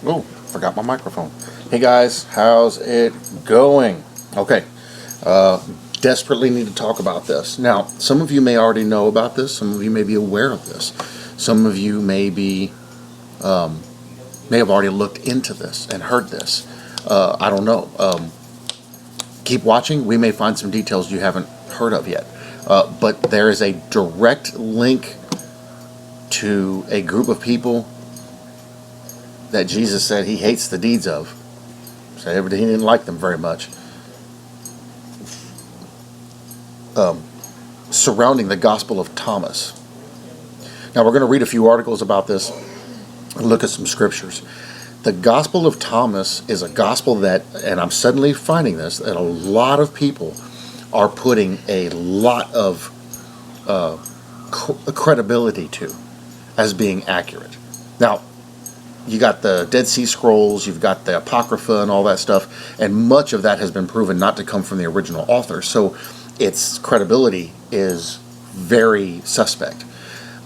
Oh, forgot my microphone. Hey guys, how's it going? Okay, desperately need to talk about this. Now, some of you may already know about this. Some of you may be aware of this. Some of you may have already looked into this and heard this. I don't know. Keep watching. We may find some details you haven't heard of yet. But there is a direct link to a group of people that Jesus said he hates the deeds of. So he didn't like them very much. Surrounding the Gospel of Thomas. Now we're going to read a few articles about this and look at some scriptures. The Gospel of Thomas is a gospel that, and I'm suddenly finding this, that a lot of people are putting a lot of credibility to as being accurate. Now, you got the Dead Sea Scrolls, you've got the Apocrypha and all that stuff, and much of that has been proven not to come from the original author, so its credibility is very suspect.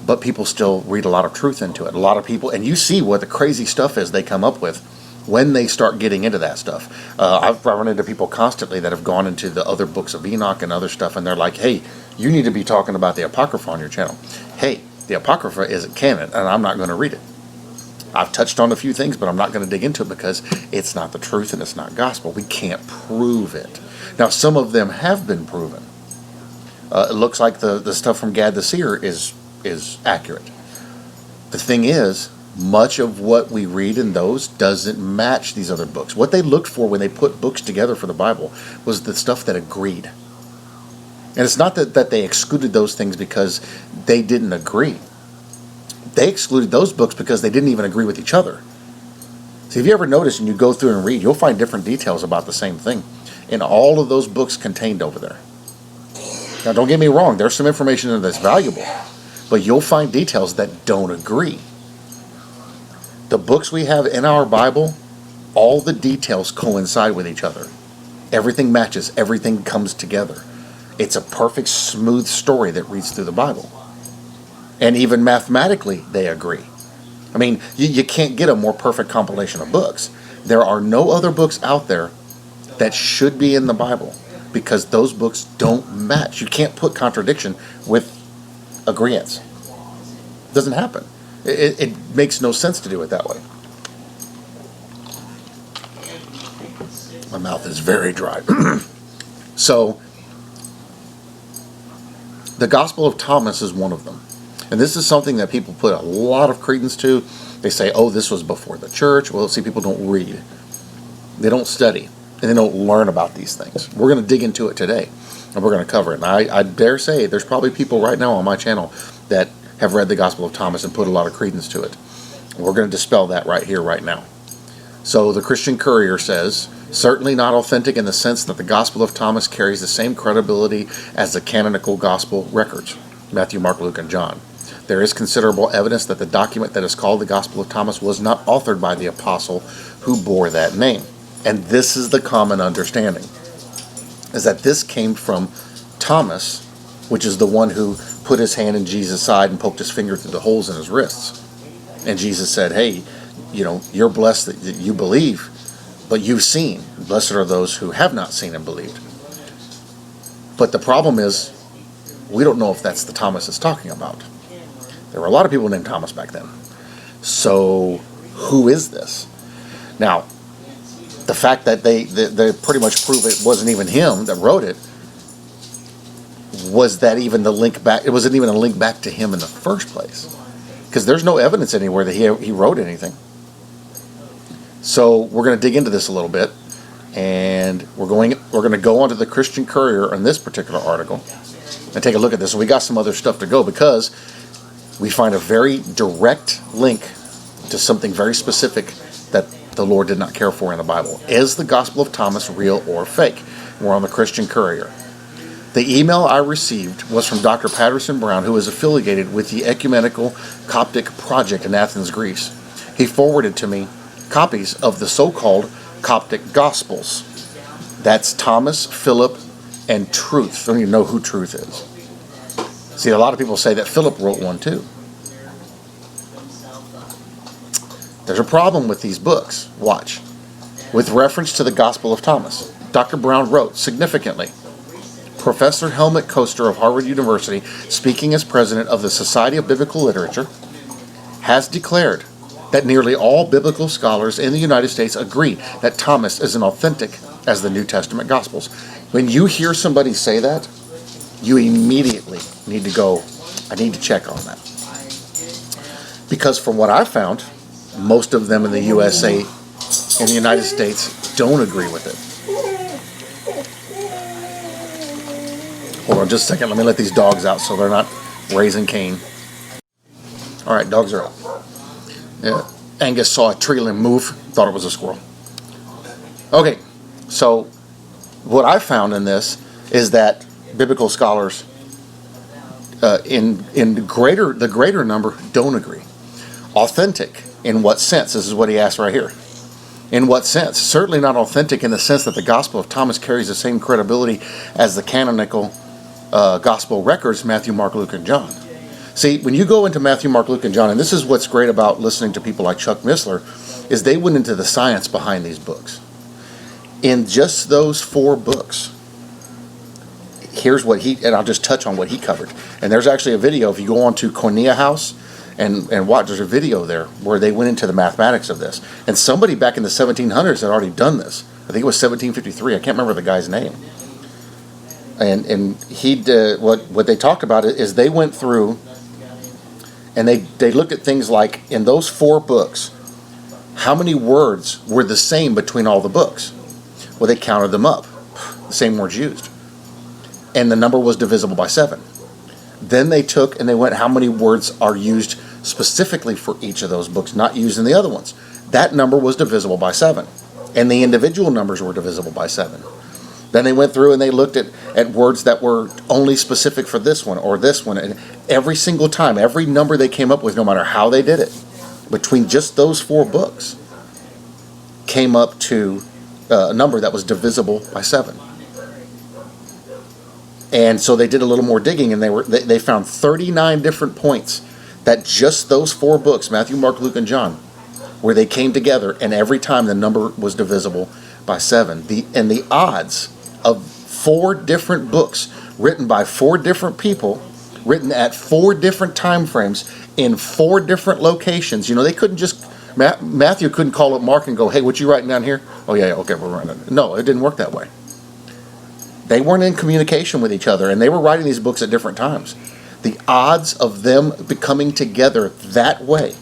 But people still read a lot of truth into it. A lot of people, and you see what the crazy stuff is they come up with when they start getting into that stuff. I've run into people constantly that have gone into the other books of Enoch and other stuff, and they're like, hey, you need to be talking about the Apocrypha on your channel. Hey, the Apocrypha isn't canon, and I'm not going to read it. I've touched on a few things, but I'm not going to dig into it because it's not the truth and it's not gospel. We can't prove it. Now, some of them have been proven. It looks like the stuff from Gad the Seer is accurate. The thing is, much of what we read in those doesn't match these other books. What they looked for when they put books together for the Bible was the stuff that agreed. And it's not that they excluded those things because they didn't agree. They excluded those books because they didn't even agree with each other. See, if you ever notice and you go through and read, you'll find different details about the same thing in all of those books contained over there. Now, don't get me wrong, there's some information in there that's valuable, but you'll find details that don't agree. The books we have in our Bible, all the details coincide with each other. Everything matches, everything comes together. It's a perfect, smooth story that reads through the Bible. And even mathematically, they agree. I mean, you can't get a more perfect compilation of books. There are no other books out there that should be in the Bible because those books don't match. You can't put contradiction with agreeance. It doesn't happen. It makes no sense to do it that way. My mouth is very dry. So, the Gospel of Thomas is one of them. And this is something that people put a lot of credence to. They say, oh, this was before the church. Well, see, people don't read. They don't study. And they don't learn about these things. We're going to dig into it today. And we're going to cover it. And I dare say there's probably people right now on my channel that have read the Gospel of Thomas and put a lot of credence to it. And we're going to dispel that right here, right now. So the Christian Courier says, certainly not authentic in the sense that the Gospel of Thomas carries the same credibility as the canonical Gospel records, Matthew, Mark, Luke, and John. There is considerable evidence that the document that is called the Gospel of Thomas was not authored by the apostle who bore that name. And this is the common understanding, is that this came from Thomas, which is the one who put his hand in Jesus' side and poked his finger through the holes in his wrists. And Jesus said, hey, you're blessed that you believe, but you've seen. Blessed are those who have not seen and believed. But the problem is, we don't know if that's the Thomas it's talking about. There were a lot of people named Thomas back then. So, who is this? Now, the fact that they pretty much prove it wasn't even him that wrote it, was that even the link back? It wasn't even a link back to him in the first place. Because there's no evidence anywhere that he wrote anything. So, we're going to dig into this a little bit. And we're going to go onto the Christian Courier on this particular article and take a look at this. And we got some other stuff to go because we find a very direct link to something very specific that the Lord did not care for in the Bible. Is the Gospel of Thomas real or fake? We're on the Christian Courier. The email I received was from Dr. Patterson Brown, who is affiliated with the Ecumenical Coptic Project in Athens, Greece. He forwarded to me copies of the so-called Coptic Gospels. That's Thomas, Philip, and Truth. I don't even know who Truth is. See, a lot of people say that Philip wrote one too. There's a problem with these books. Watch. With reference to the Gospel of Thomas, Dr. Brown wrote, significantly, Professor Helmut Koester of Harvard University, speaking as president of the Society of Biblical Literature, has declared that nearly all biblical scholars in the United States agree that Thomas is as authentic as the New Testament Gospels. When you hear somebody say that, you immediately need to go, I need to check on that. Because from what I found, most of them in the USA, in the United States, don't agree with it. Hold on just a second. Let me let these dogs out so they're not raising Cain. All right, dogs are out. Yeah. Angus saw a tree limb move, thought it was a squirrel. Okay, so what I found in this is that biblical scholars in the greater number don't agree. Authentic in what sense? This is what he asked right here. In what sense? Certainly not authentic in the sense that the Gospel of Thomas carries the same credibility as the canonical Gospel records, Matthew, Mark, Luke, and John. See, when you go into Matthew, Mark, Luke, and John, and this is what's great about listening to people like Chuck Missler, is they went into the science behind these books. In just those 4 books, here's what and I'll just touch on what he covered. And there's actually a video, if you go on to Cornea House and watch, there's a video there where they went into the mathematics of this. And somebody back in the 1700s had already done this. I think it was 1753. I can't remember the guy's name. And he did, what they talked about is they went through and they looked at things like, in those 4 books, how many words were the same between all the books? Well, they counted them up. The same words used. And the number was divisible by 7. Then they took and they went, how many words are used specifically for each of those books, not used in the other ones? That number was divisible by 7. And the individual numbers were divisible by 7. Then they went through and they looked at words that were only specific for this one or this one. And every single time, every number they came up with, no matter how they did it, between just those 4 books, came up to a number that was divisible by 7. And so they did a little more digging, and they found 39 different points that just those 4 books, Matthew, Mark, Luke, and John, where they came together, and every time the number was divisible by 7. And the odds of 4 different books written by 4 different people, written at 4 different time frames in 4 different locations. You know, they couldn't just, Matthew couldn't call up Mark and go, hey, what you writing down here? Oh, yeah, okay, we're writing it. No, it didn't work that way. They weren't in communication with each other, and they were writing these books at different times. The odds of them coming together that way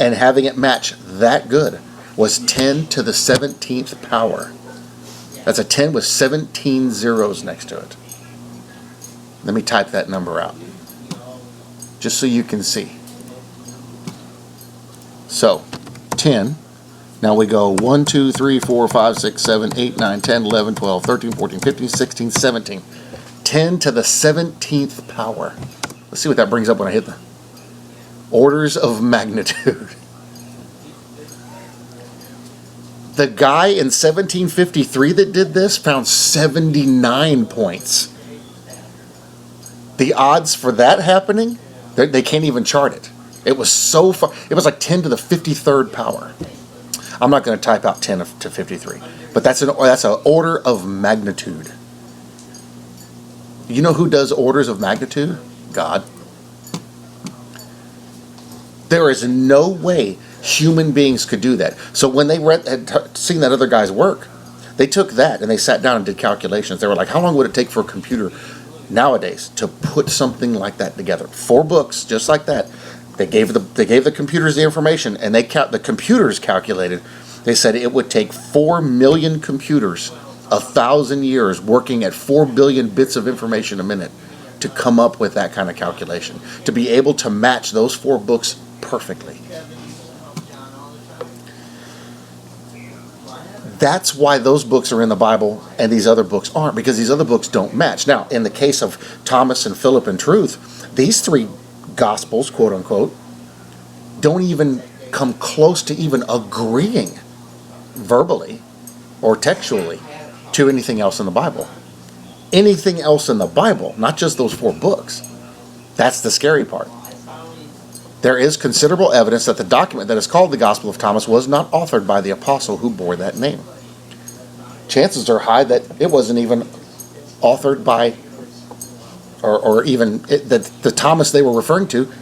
and having it match that good was 10 to the 17th power. That's a 10 with 17 zeros next to it. Let me type that number out, just so you can see. So, 10. Now we go 1, 2, 3, 4, 5, 6, 7, 8, 9, 10, 11, 12, 13, 14, 15, 16, 17. 10 to the 17th power. Let's see what that brings up when I hit the orders of magnitude. The guy in 1753 that did this found 79 points. The odds for that happening, they can't even chart it. It was so far. It was like 10 to the 53rd power. I'm not going to type out 10 to 53, but that's an order of magnitude. You know who does orders of magnitude? God. There is no way human beings could do that. So when they had seen that other guy's work, they took that and they sat down and did calculations. They were like, how long would it take for a computer nowadays to put something like that together? 4 books, just like that. They gave the computers the information, and the computers calculated. They said it would take 4 million computers 1,000 years working at 4 billion bits of information a minute to come up with that kind of calculation, to be able to match those 4 books perfectly. That's why those books are in the Bible and these other books aren't, because these other books don't match. Now, in the case of Thomas and Philip and Truth, these 3 Gospels, quote unquote, don't even come close to even agreeing verbally or textually to anything else in the Bible. Anything else in the Bible, not just those 4 books. That's the scary part. There is considerable evidence that the document that is called the Gospel of Thomas was not authored by the apostle who bore that name. Chances are high that it wasn't even authored by, or even that the Thomas they were referring to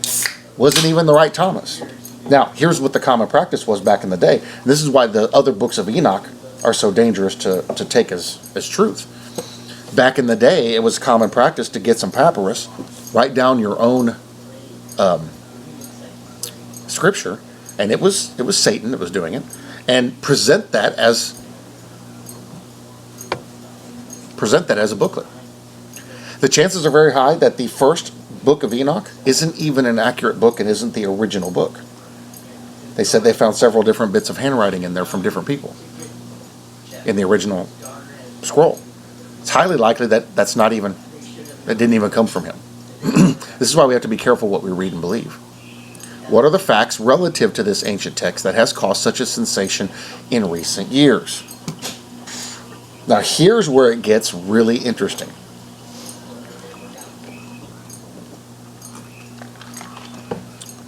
wasn't even the right Thomas. Now, here's what the common practice was back in the day. And this is why the other books of Enoch are so dangerous to take as truth. Back in the day, it was common practice to get some papyrus, write down your own scripture, and it was Satan that was doing it, and present that as a booklet. The chances are very high that the first book of Enoch isn't even an accurate book and isn't the original book. They said they found several different bits of handwriting in there from different people in the original scroll. It's highly likely that didn't even come from him. This is why we have to be careful what we read and believe. What are the facts relative to this ancient text that has caused such a sensation in recent years? Now, here's where it gets really interesting.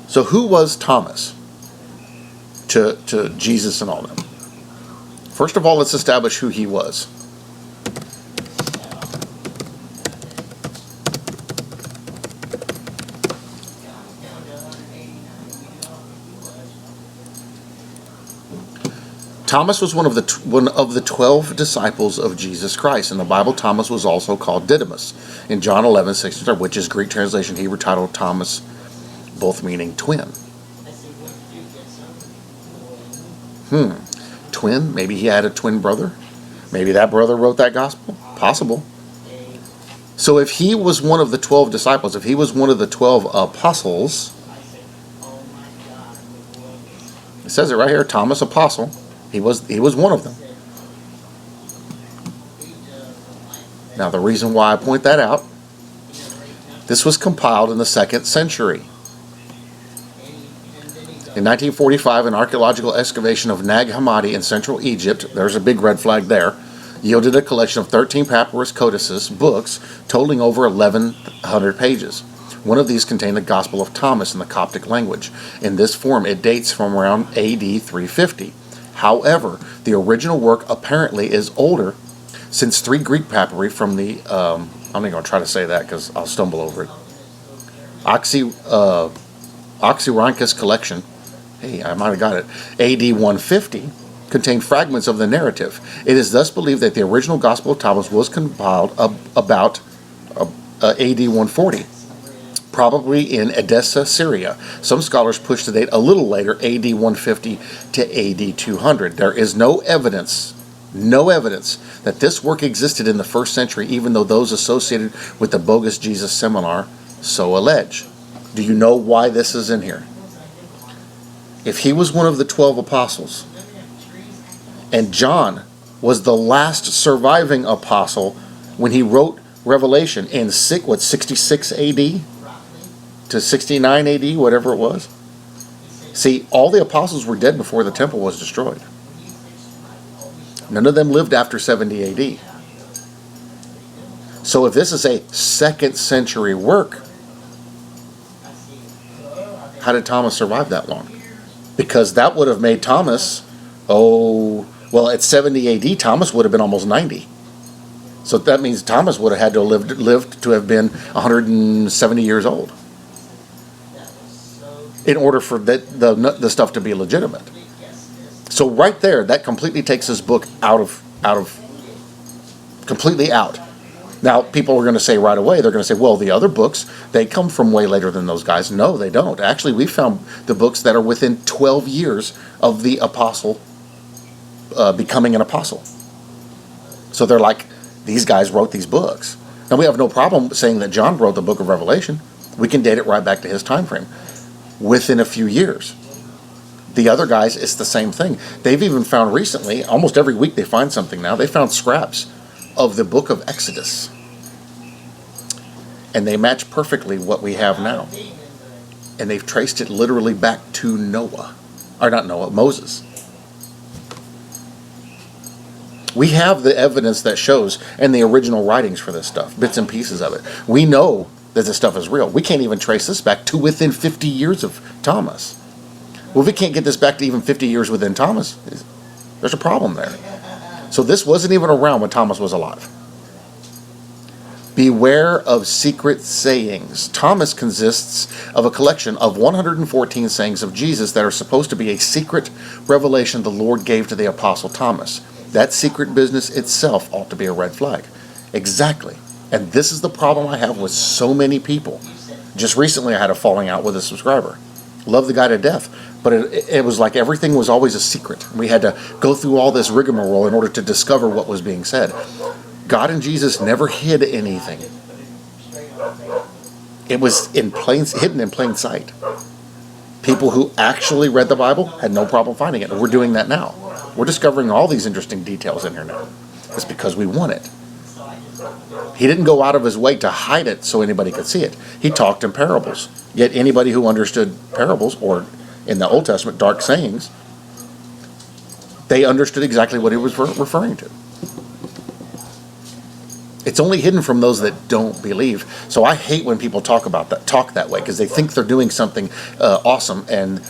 So who was Thomas to Jesus and all them? First of all, let's establish who he was. Thomas was one of the 12 disciples of Jesus Christ. In the Bible, Thomas was also called Didymus. In John 11:16, which is Greek translation, Hebrew title Thomas, both meaning twin. Twin? Maybe he had a twin brother? Maybe that brother wrote that gospel? Possible. So if he was one of the 12 disciples, if he was one of the 12 apostles, it says it right here, Thomas apostle. He was one of them. Now, the reason why I point that out, this was compiled in the 2nd century. In 1945, an archaeological excavation of Nag Hammadi in central Egypt, there's a big red flag there, yielded a collection of 13 papyrus codices, books, totaling over 1,100 pages. One of these contained the Gospel of Thomas in the Coptic language. In this form, it dates from around AD 350. However, the original work apparently is older, since 3 Greek papyri from the, I'm not going to try to say that because I'll stumble over it, Oxyrhynchus collection, hey, I might have got it, AD 150, contain fragments of the narrative. It is thus believed that the original Gospel of Thomas was compiled about AD 140. Probably in Edessa, Syria. Some scholars push the date a little later, AD 150 to AD 200. There is no evidence that this work existed in the 1st century, even though those associated with the bogus Jesus seminar so allege. Do you know why this is in here? If he was one of the 12 apostles, and John was the last surviving apostle when he wrote Revelation in 66 AD? To 69 AD, whatever it was. See, all the apostles were dead before the temple was destroyed. None of them lived after 70 AD. So if this is a 2nd century work, how did Thomas survive that long? Because that would have made Thomas, at 70 AD, Thomas would have been almost 90. So that means Thomas would have had to have lived to have been 170 years old, in order for the stuff to be legitimate. So right there, that completely takes this book completely out. Now, people are going to say right away, they're going to say, well, the other books, they come from way later than those guys. No, they don't. Actually, we found the books that are within 12 years of the apostle becoming an apostle. So they're like, these guys wrote these books. Now, we have no problem saying that John wrote the book of Revelation. We can date it right back to his time frame. Within a few years. The other guys, it's the same thing. They've even found recently, almost every week they find something now, they found scraps of the book of Exodus. And they match perfectly what we have now. And they've traced it literally back to Moses. We have the evidence that shows, and the original writings for this stuff, bits and pieces of it. We know that this stuff is real. We can't even trace this back to within 50 years of Thomas. Well, if we can't get this back to even 50 years within Thomas, there's a problem there. So this wasn't even around when Thomas was alive. Beware of secret sayings. Thomas consists of a collection of 114 sayings of Jesus that are supposed to be a secret revelation the Lord gave to the Apostle Thomas. That secret business itself ought to be a red flag. Exactly. And this is the problem I have with so many people. Just recently I had a falling out with a subscriber. Love the guy to death. But it was like everything was always a secret. We had to go through all this rigmarole in order to discover what was being said. God and Jesus never hid anything. It was hidden in plain sight. People who actually read the Bible had no problem finding it. And we're doing that now. We're discovering all these interesting details in here now. It's because we want it. He didn't go out of his way to hide it so anybody could see it. He talked in parables. Yet anybody who understood parables, or in the Old Testament, dark sayings, they understood exactly what he was referring to. It's only hidden from those that don't believe. So I hate when people talk that way, because they think they're doing something awesome, and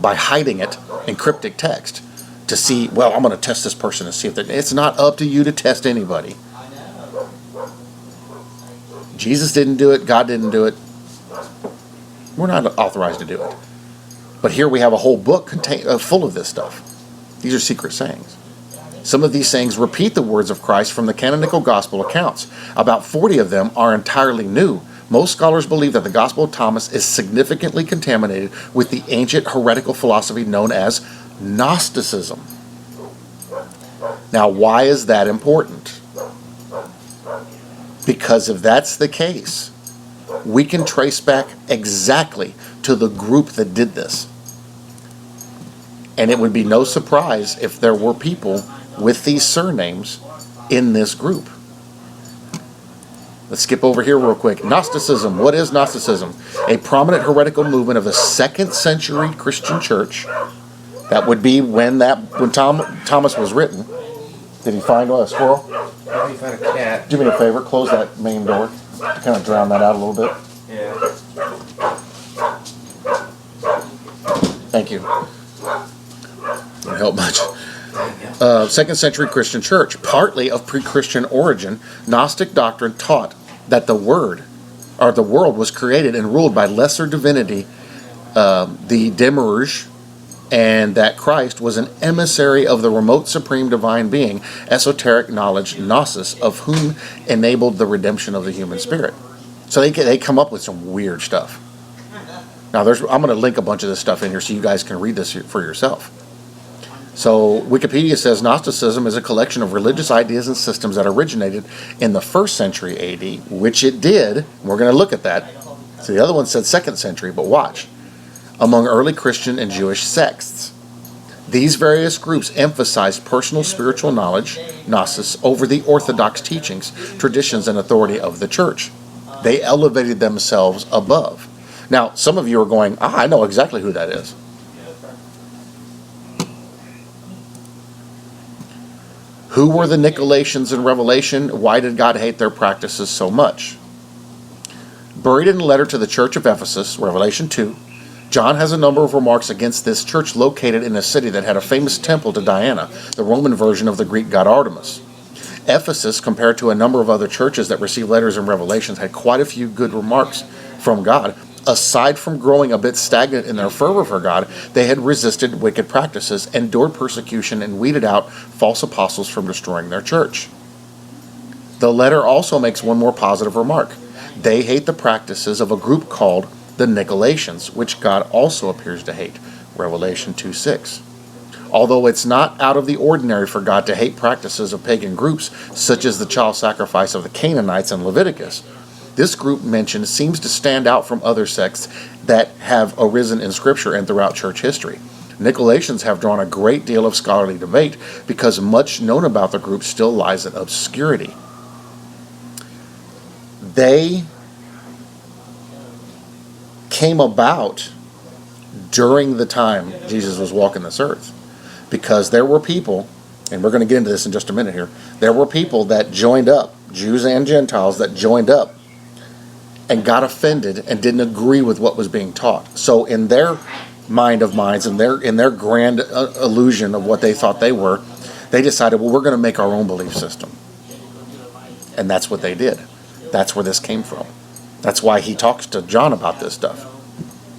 by hiding it in cryptic text to see, well, I'm going to test this person and see if it's not up to you to test anybody. Jesus didn't do it. God didn't do it. We're not authorized to do it. But here we have a whole book full of this stuff. These are secret sayings. Some of these sayings repeat the words of Christ from the canonical gospel accounts. About 40 of them are entirely new. Most scholars believe that the Gospel of Thomas is significantly contaminated with the ancient heretical philosophy known as Gnosticism. Now, why is that important? Because if that's the case, we can trace back exactly to the group that did this. And it would be no surprise if there were people with these surnames in this group. Let's skip over here real quick. Gnosticism. What is Gnosticism? A prominent heretical movement of the 2nd century Christian church. That would be when Thomas was written. Did he find a squirrel? Maybe he found a cat. Do me a favor, close that main door to kind of drown that out a little bit. Yeah. Thank you. Didn't help much. 2nd century Christian church, partly of pre-Christian origin, Gnostic doctrine taught that the world was created and ruled by lesser divinity, the Demiurge, and that Christ was an emissary of the remote supreme divine being, esoteric knowledge, gnosis, of whom enabled the redemption of the human spirit. So they come up with some weird stuff. Now, I'm going to link a bunch of this stuff in here so you guys can read this for yourself. So Wikipedia says Gnosticism is a collection of religious ideas and systems that originated in the 1st century AD, which it did. We're going to look at that. So the other one said 2nd century, but watch. Among early Christian and Jewish sects. These various groups emphasized personal spiritual knowledge, gnosis, over the orthodox teachings, traditions, and authority of the church. They elevated themselves above. Now, some of you are going, I know exactly who that is. Who were the Nicolaitans in Revelation? Why did God hate their practices so much? Buried in a letter to the church of Ephesus, Revelation 2, John has a number of remarks against this church located in a city that had a famous temple to Diana, the Roman version of the Greek god Artemis. Ephesus, compared to a number of other churches that received letters and revelations, had quite a few good remarks from God. Aside from growing a bit stagnant in their fervor for God, they had resisted wicked practices, endured persecution, and weeded out false apostles from destroying their church. The letter also makes one more positive remark. They hate the practices of a group called the Nicolaitans, which God also appears to hate. Revelation 2:6. Although it's not out of the ordinary for God to hate practices of pagan groups, such as the child sacrifice of the Canaanites in Leviticus, this group mentioned seems to stand out from other sects that have arisen in Scripture and throughout church history. Nicolaitans have drawn a great deal of scholarly debate because much known about the group still lies in obscurity. They came about during the time Jesus was walking this earth, because there were people, and we're going to get into this in just a minute here, there were people that joined up, Jews and Gentiles that joined up and got offended and didn't agree with what was being taught. So in their mind of minds and in their grand illusion of what they thought they were, they decided, well, we're going to make our own belief system. And that's what they did. That's where this came from. That's why he talks to John about this stuff.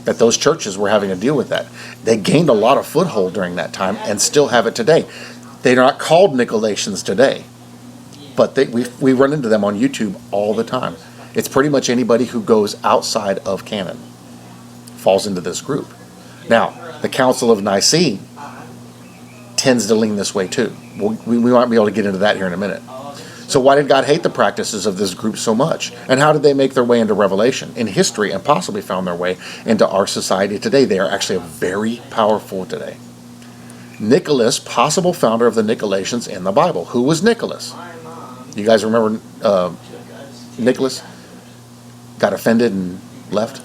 That those churches were having to deal with that. They gained a lot of foothold during that time and still have it today. They're not called Nicolaitans today, but we run into them on YouTube all the time. It's pretty much anybody who goes outside of canon falls into this group. Now, the Council of Nicaea tends to lean this way too. We might be able to get into that here in a minute. So why did God hate the practices of this group so much? And how did they make their way into Revelation, in history, and possibly found their way into our society today? They are actually very powerful today. Nicholas, possible founder of the Nicolaitans in the Bible. Who was Nicholas? You guys remember Nicholas? Got offended and left?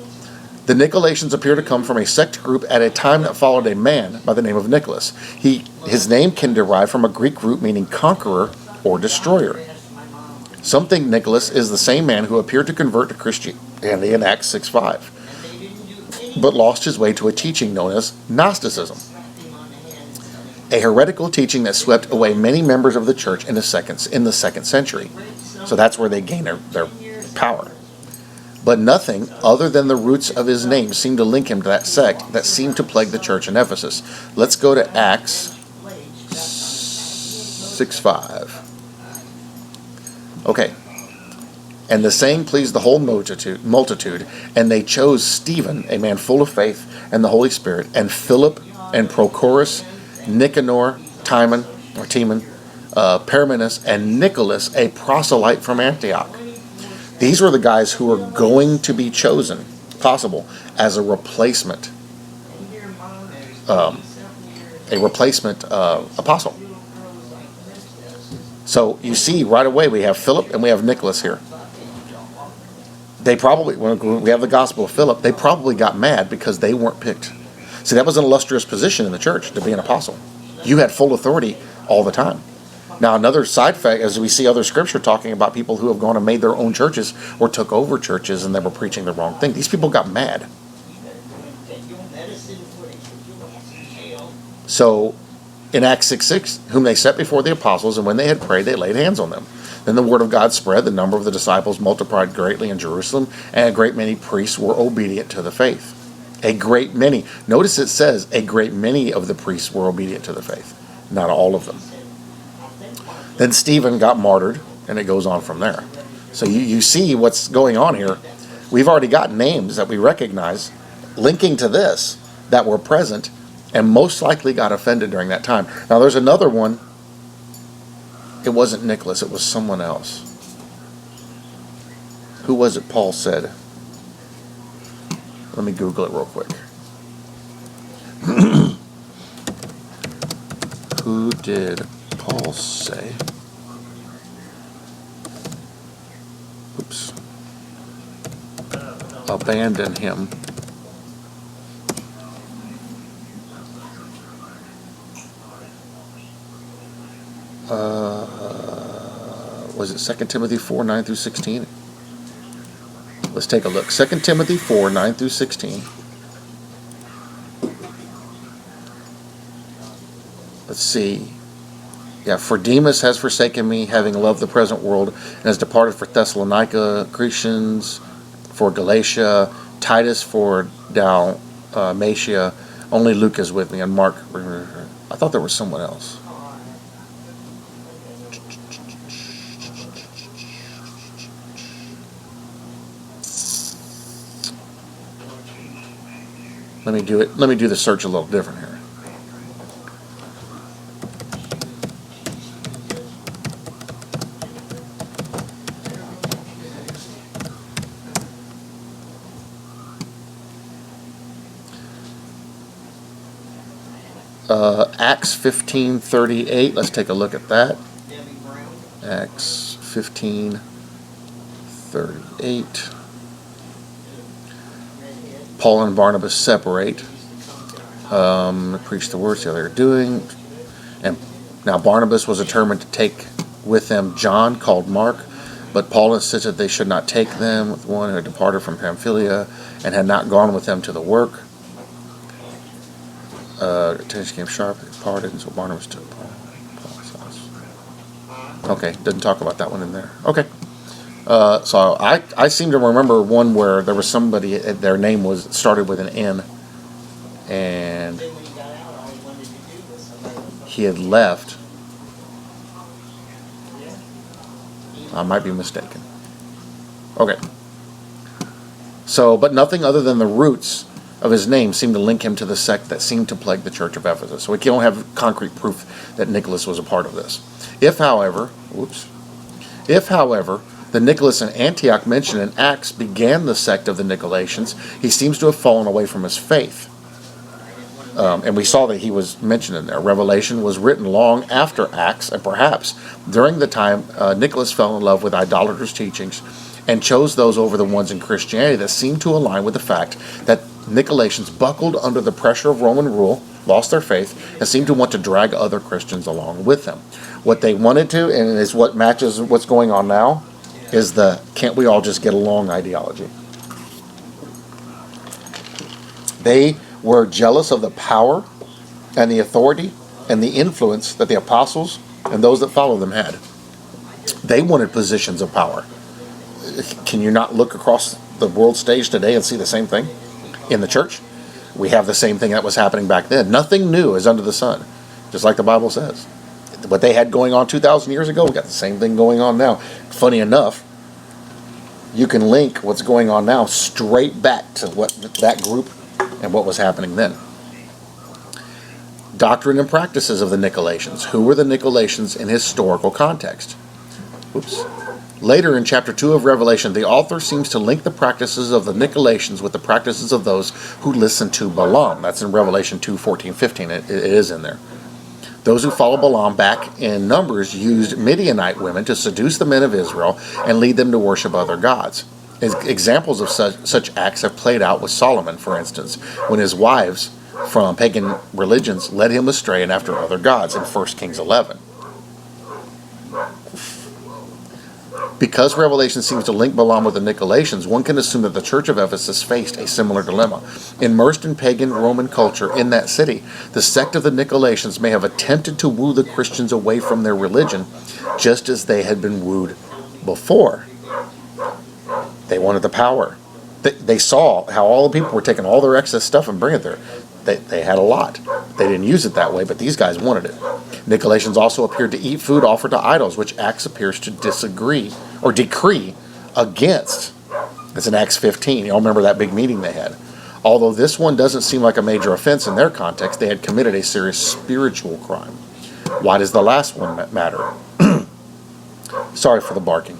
The Nicolaitans appear to come from a sect group at a time that followed a man by the name of Nicholas. His name can derive from a Greek root meaning conqueror or destroyer. Some think Nicholas is the same man who appeared to convert to Christianity in Acts 6:5, but lost his way to a teaching known as Gnosticism, a heretical teaching that swept away many members of the church in the second century. So that's where they gained their power. But nothing other than the roots of his name seemed to link him to that sect that seemed to plague the church in Ephesus. Let's go to Acts 6:5. Okay. And the saying pleased the whole multitude, and they chose Stephen, a man full of faith and the Holy Spirit, and Philip and Prochorus, Nicanor, Timon, Parmenas, and Nicholas, a proselyte from Antioch. These were the guys who were going to be chosen, possible, as a replacement apostle. So you see right away we have Philip and we have Nicholas here. They probably, when we have the Gospel of Philip, they probably got mad because they weren't picked. See, that was an illustrious position in the church, to be an apostle. You had full authority all the time. Now, another side fact, as we see other scripture talking about people who have gone and made their own churches or took over churches and they were preaching the wrong thing. These people got mad. So, in Acts 6:6, whom they set before the apostles, and when they had prayed, they laid hands on them. Then the word of God spread, the number of the disciples multiplied greatly in Jerusalem, and a great many priests were obedient to the faith. A great many. Notice it says a great many of the priests were obedient to the faith. Not all of them. Then Stephen got martyred, and it goes on from there. So you see what's going on here. We've already got names that we recognize linking to this that were present and most likely got offended during that time. Now there's another one. It wasn't Nicholas, it was someone else. Who was it Paul said? Let me Google it real quick. Who did Paul say? Oops. Abandon him. Was it 2 Timothy 4, 9 through 16? Let's take a look. 2 Timothy 4, 9 through 16. Let's see. Yeah, for Demas has forsaken me, having loved the present world, and has departed for Thessalonica, Cretans for Galatia, Titus for Dalmatia. Only Luke is with me, and Mark. I thought there was someone else. Let me do the search a little different here. Acts 15:38. Let's take a look at that. Acts 15:38. Paul and Barnabas separate. Preach the word, see how they're doing. And now Barnabas was determined to take with them John, called Mark, But Paul insisted they should not take them with one who had departed from Pamphylia and had not gone with them to the work. Attention came sharp, they departed, and so Barnabas took Paul's house. Okay, didn't talk about that one in there. Okay. So I seem to remember one where there was somebody, their name was started with an N, and he had left. I might be mistaken. Okay. So, but nothing other than the roots of his name seemed to link him to the sect that seemed to plague the church of Ephesus. So we don't have concrete proof that Nicholas was a part of this. If, however, the Nicholas in Antioch mentioned in Acts began the sect of the Nicolaitans, he seems to have fallen away from his faith. And we saw that he was mentioned in there. Revelation was written long after Acts, and perhaps during the time Nicholas fell in love with idolatrous teachings and chose those over the ones in Christianity that seemed to align with the fact that Nicolaitans buckled under the pressure of Roman rule, lost their faith, and seemed to want to drag other Christians along with them. What they wanted to, and is what matches what's going on now, is the can't we all just get along ideology. They were jealous of the power and the authority and the influence that the apostles and those that followed them had. They wanted positions of power. Can you not look across the world stage today and see the same thing in the church? We have the same thing that was happening back then. Nothing new is under the sun, just like the Bible says. What they had going on 2,000 years ago, we got the same thing going on now. Funny enough, you can link what's going on now straight back to what that group and what was happening then. Doctrine and practices of the Nicolaitans. Who were the Nicolaitans in historical context? Later in chapter 2 of Revelation, the author seems to link the practices of the Nicolaitans with the practices of those who listened to Balaam. That's in Revelation 2, 14, 15. It is in there. Those who followed Balaam back in Numbers used Midianite women to seduce the men of Israel and lead them to worship other gods. Examples of such acts have played out with Solomon, for instance, when his wives from pagan religions led him astray and after other gods in 1 Kings 11. Because Revelation seems to link Balaam with the Nicolaitans, one can assume that the church of Ephesus faced a similar dilemma. Immersed in pagan Roman culture in that city, the sect of the Nicolaitans may have attempted to woo the Christians away from their religion, just as they had been wooed before. They wanted the power. They saw how all the people were taking all their excess stuff and bringing it there. They had a lot. They didn't use it that way, but these guys wanted it. Nicolaitans also appeared to eat food offered to idols, which Acts appears to disagree or decree against. It's in Acts 15. You all remember that big meeting they had. Although this one doesn't seem like a major offense in their context, they had committed a serious spiritual crime. Why does the last one matter? Sorry for the barking.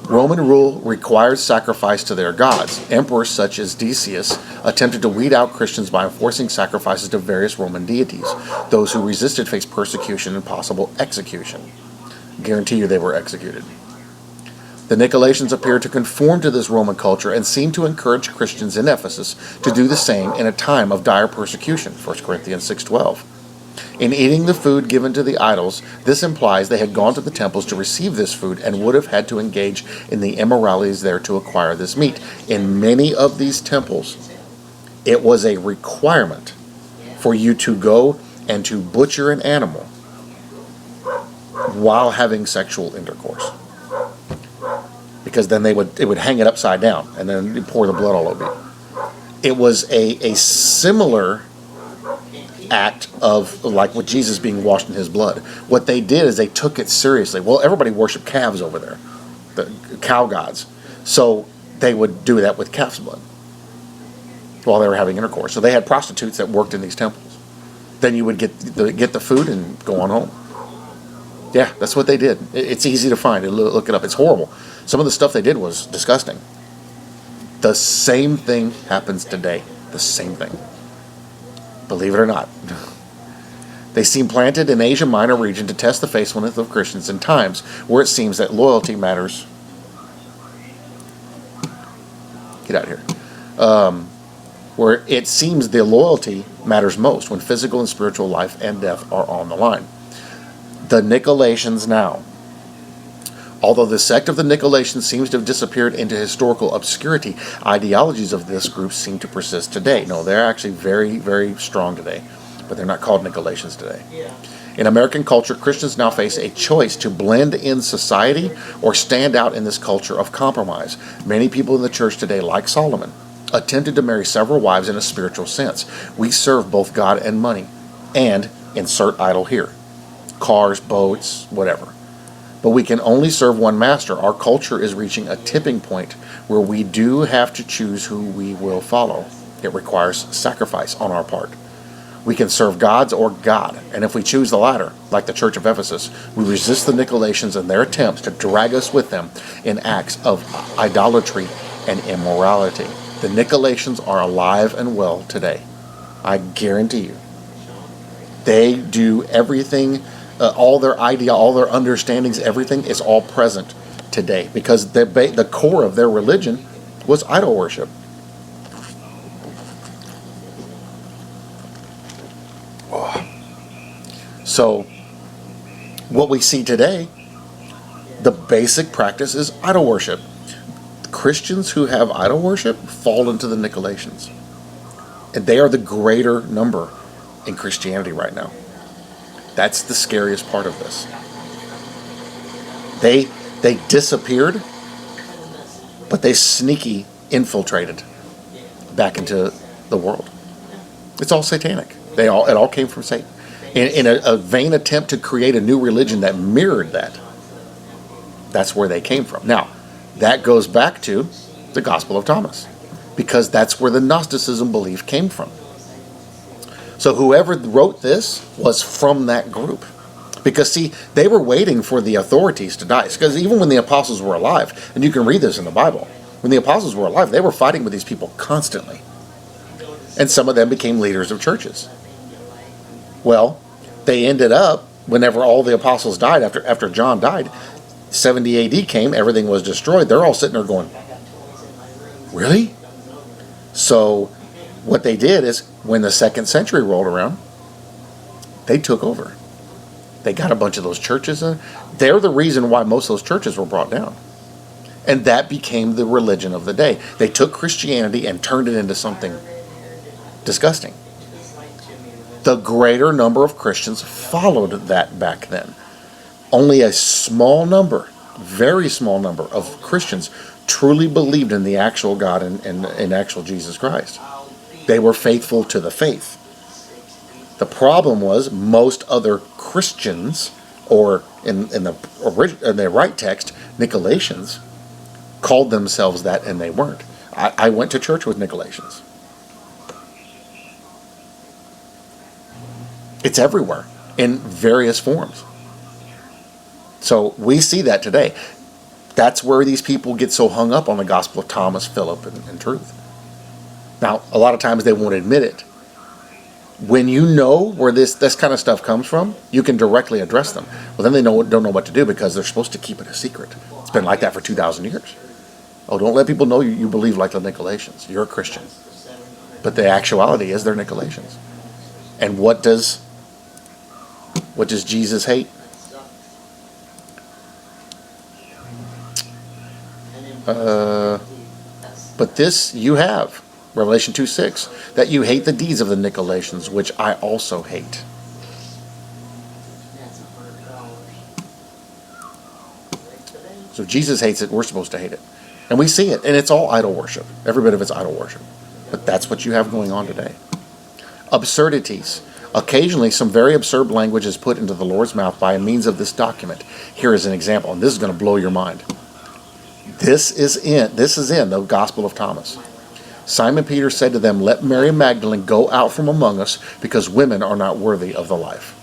Roman rule required sacrifice to their gods. Emperors such as Decius attempted to weed out Christians by enforcing sacrifices to various Roman deities. Those who resisted faced persecution and possible execution. Guarantee you they were executed. The Nicolaitans appeared to conform to this Roman culture and seemed to encourage Christians in Ephesus to do the same in a time of dire persecution. 1 Corinthians 6:12. In eating the food given to the idols, this implies they had gone to the temples to receive this food and would have had to engage in the immoralities there to acquire this meat. In many of these temples, it was a requirement for you to go and to butcher an animal while having sexual intercourse. Because then it would hang it upside down and then pour the blood all over you. It was a similar act of like with Jesus being washed in his blood. What they did is they took it seriously. Well, everybody worshiped calves over there, the cow gods. So they would do that with calf's blood while they were having intercourse. So they had prostitutes that worked in these temples. Then you would get the food and go on home. Yeah, that's what they did. It's easy to find. Look it up. It's horrible. Some of the stuff they did was disgusting. The same thing happens today. The same thing. Believe it or not. They seem planted in Asia Minor region to test the faithfulness of Christians in times where it seems that loyalty matters. Get out of here. Where it seems the loyalty matters most when physical and spiritual life and death are on the line. The Nicolaitans now Although the sect of the Nicolaitans seems to have disappeared into historical obscurity, ideologies of this group seem to persist today. No, they're actually very, very strong today, but they're not called Nicolaitans today. In American culture, Christians now face a choice to blend in society or stand out in this culture of compromise. Many people in the church today, like Solomon, attempted to marry several wives in a spiritual sense. We serve both God and money, and insert idol here. Cars, boats, whatever. But we can only serve one master. Our culture is reaching a tipping point where we do have to choose who we will follow. It requires sacrifice on our part. We can serve gods or God, and if we choose the latter, like the Church of Ephesus, we resist the Nicolaitans in their attempts to drag us with them in acts of idolatry and immorality. The Nicolaitans are alive and well today. I guarantee you. They do everything, all their idea, all their understandings, everything is all present today because the core of their religion was idol worship. So, what we see today, the basic practice is idol worship. Christians who have idol worship fall into the Nicolaitans. And they are the greater number in Christianity right now. That's the scariest part of this. They disappeared, but they sneaky infiltrated back into the world. It's all satanic. It all came from Satan. In a vain attempt to create a new religion that mirrored that. That's where they came from. Now, that goes back to the Gospel of Thomas, because that's where the Gnosticism belief came from. So whoever wrote this was from that group. Because, see, they were waiting for the authorities to die. Because even when the apostles were alive, and you can read this in the Bible, when the apostles were alive, they were fighting with these people constantly. And some of them became leaders of churches. Well, they ended up, whenever all the apostles died, after John died, 70 AD came, everything was destroyed. They're all sitting there going, really? So what they did is, when the 2nd century rolled around, they took over. They got a bunch of those churches in. They're the reason why most of those churches were brought down. And that became the religion of the day. They took Christianity and turned it into something disgusting. The greater number of Christians followed that back then. Only a small number, very small number of Christians truly believed in the actual God and actual Jesus Christ. They were faithful to the faith. The problem was most other Christians, or in the right text, Nicolaitans, called themselves that and they weren't. I went to church with Nicolaitans. It's everywhere in various forms. So we see that today. That's where these people get so hung up on the Gospel of Thomas, Philip, and truth. Now, a lot of times they won't admit it. When you know where this kind of stuff comes from, you can directly address them. Well, then they don't know what to do because they're supposed to keep it a secret. It's been like that for 2,000 years. Oh, don't let people know you believe like the Nicolaitans. You're a Christian. But the actuality is they're Nicolaitans. And what does Jesus hate? But this you have, Revelation 2:6, that you hate the deeds of the Nicolaitans, which I also hate. So if Jesus hates it, we're supposed to hate it. And we see it, and it's all idol worship. Every bit of it's idol worship. But that's what you have going on today. Absurdities. Occasionally, some very absurd language is put into the Lord's mouth by means of this document. Here is an example, and this is going to blow your mind. This is in the Gospel of Thomas. Simon Peter said to them, "Let Mary Magdalene go out from among us, because women are not worthy of the life."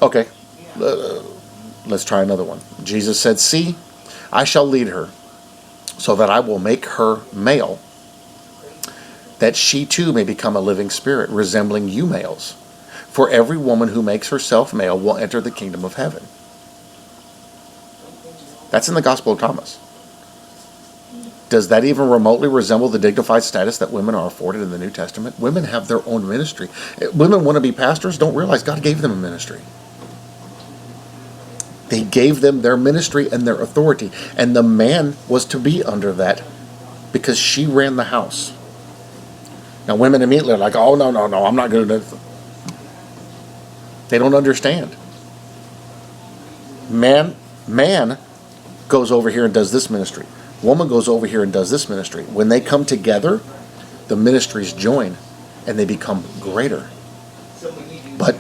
Okay, let's try another one. Jesus said, "See, I shall lead her, so that I will make her male, that she too may become a living spirit, resembling you males. For every woman who makes herself male will enter the kingdom of heaven." That's in the Gospel of Thomas. Does that even remotely resemble the dignified status that women are afforded in the New Testament? Women have their own ministry. Women want to be pastors, don't realize God gave them a ministry. They gave them their ministry and their authority. And the man was to be under that because she ran the house. Now women immediately are like, oh, no, I'm not going to do it. They don't understand. Man goes over here and does this ministry. Woman goes over here and does this ministry. When they come together, the ministries join and they become greater. But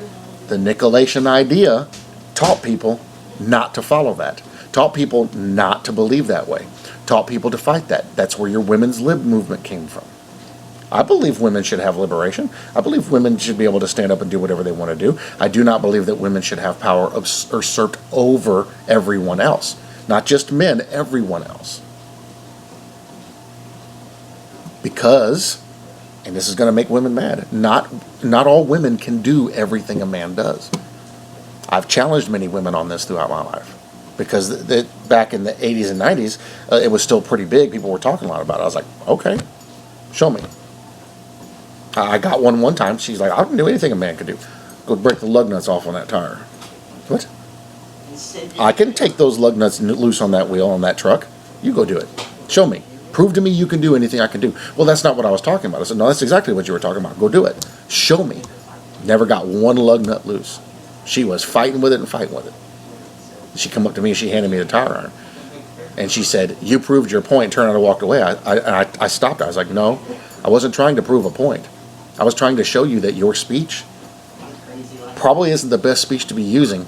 the Nicolaitan idea taught people not to follow that. Taught people not to believe that way. Taught people to fight that. That's where your women's lib movement came from. I believe women should have liberation. I believe women should be able to stand up and do whatever they want to do. I do not believe that women should have power usurped over everyone else. Not just men, everyone else. Because, and this is going to make women mad, not all women can do everything a man does. I've challenged many women on this throughout my life. Because back in the 80s and 90s, it was still pretty big. People were talking a lot about it. I was like, okay, show me. I got one time. She's like, I can do anything a man can do. Go break the lug nuts off on that tire. What? I can take those lug nuts loose on that wheel on that truck. You go do it. Show me. Prove to me you can do anything I can do. Well, that's not what I was talking about. I said, no, that's exactly what you were talking about. Go do it. Show me. Never got one lug nut loose. She was fighting with it and fighting with it. She come up to me and she handed me the tire iron. And she said, you proved your point. Turned around and walked away. I stopped. I was like, no, I wasn't trying to prove a point. I was trying to show you that your speech probably isn't the best speech to be using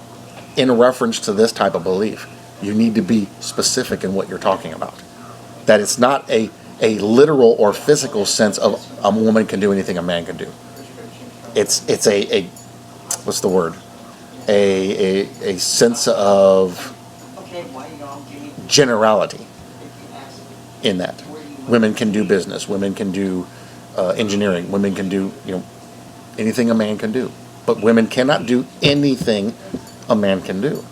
in reference to this type of belief. You need to be specific in what you're talking about. That it's not a literal or physical sense of a woman can do anything a man can do. It's a what's the word? A sense of generality in that. Women can do business. Women can do engineering. Women can do anything a man can do. But women cannot do anything a man can do.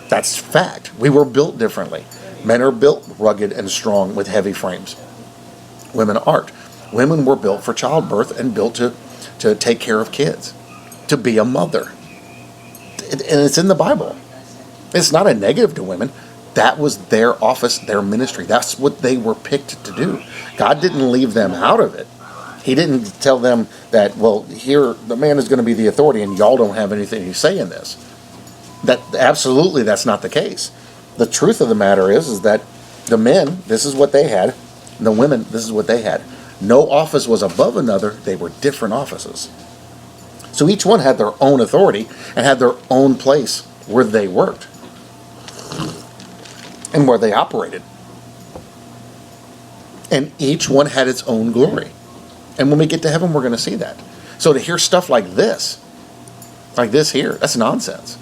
That's fact. We were built differently. Men are built rugged and strong with heavy frames. Women aren't. Women were built for childbirth and built to take care of kids, to be a mother. And it's in the Bible. It's not a negative to women. That was their office, their ministry. That's what they were picked to do. God didn't leave them out of it. He didn't tell them that, well, here, the man is going to be the authority and y'all don't have anything to say in this. Absolutely, that's not the case. The truth of the matter is that the men, this is what they had. The women, this is what they had. No office was above another. They were different offices. So each one had their own authority and had their own place where they worked and where they operated. And each one had its own glory. And when we get to heaven, we're going to see that. So to hear stuff like this here, that's nonsense.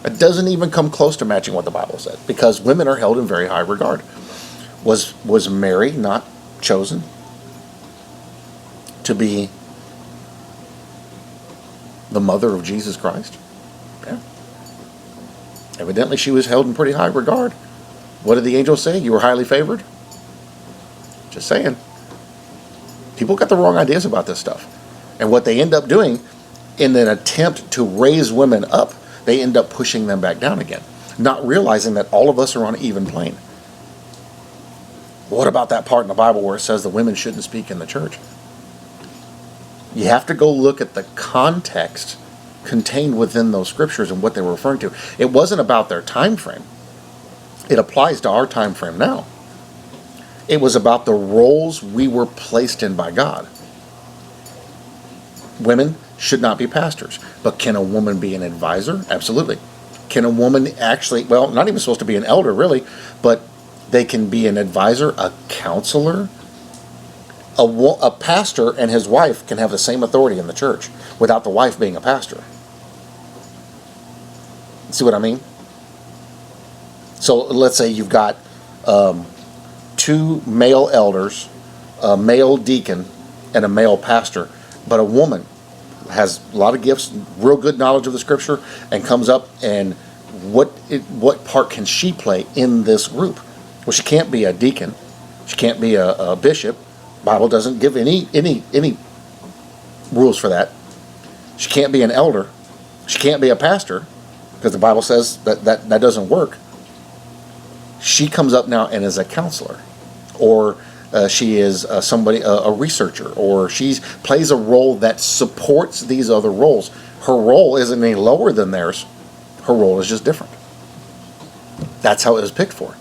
It doesn't even come close to matching what the Bible said, because women are held in very high regard. Was Mary not chosen to be the mother of Jesus Christ? Yeah. Evidently she was held in pretty high regard. What did the angel say? You were highly favored? Just saying. People got the wrong ideas about this stuff. And what they end up doing in an attempt to raise women up, they end up pushing them back down again, not realizing that all of us are on an even plane. What about that part in the Bible where it says the women shouldn't speak in the church? You have to go look at the context contained within those scriptures and what they were referring to. It wasn't about their time frame. It applies to our time frame now. It was about the roles we were placed in by God. Women should not be pastors. But can a woman be an advisor? Absolutely. Can a woman actually, well, not even supposed to be an elder really, but they can be an advisor, a counselor. A pastor and his wife can have the same authority in the church without the wife being a pastor. See what I mean? So let's say you've got two male elders, a male deacon, and a male pastor, but a woman has a lot of gifts, real good knowledge of the scripture, and comes up and what part can she play in this group? Well, she can't be a deacon. She can't be a bishop. Bible doesn't give any rules for that. She can't be an elder. She can't be a pastor. because the Bible says that doesn't work. She comes up now and is a counselor, or she is a researcher, or she plays a role that supports these other roles. Her role isn't any lower than theirs. Her role is just different. That's how it was picked for.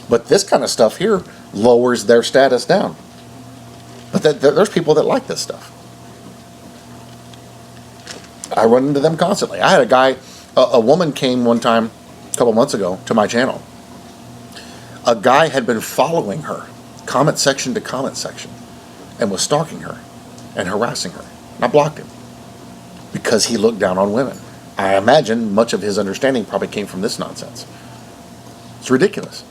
But this kind of stuff here lowers their status down. But there's people that like this stuff. I run into them constantly. I had a guy, a woman came one time, a couple months ago, to my channel. A guy had been following her, comment section to comment section, and was stalking her and harassing her. And I blocked him because he looked down on women. I imagine much of his understanding probably came from this nonsense. It's ridiculous.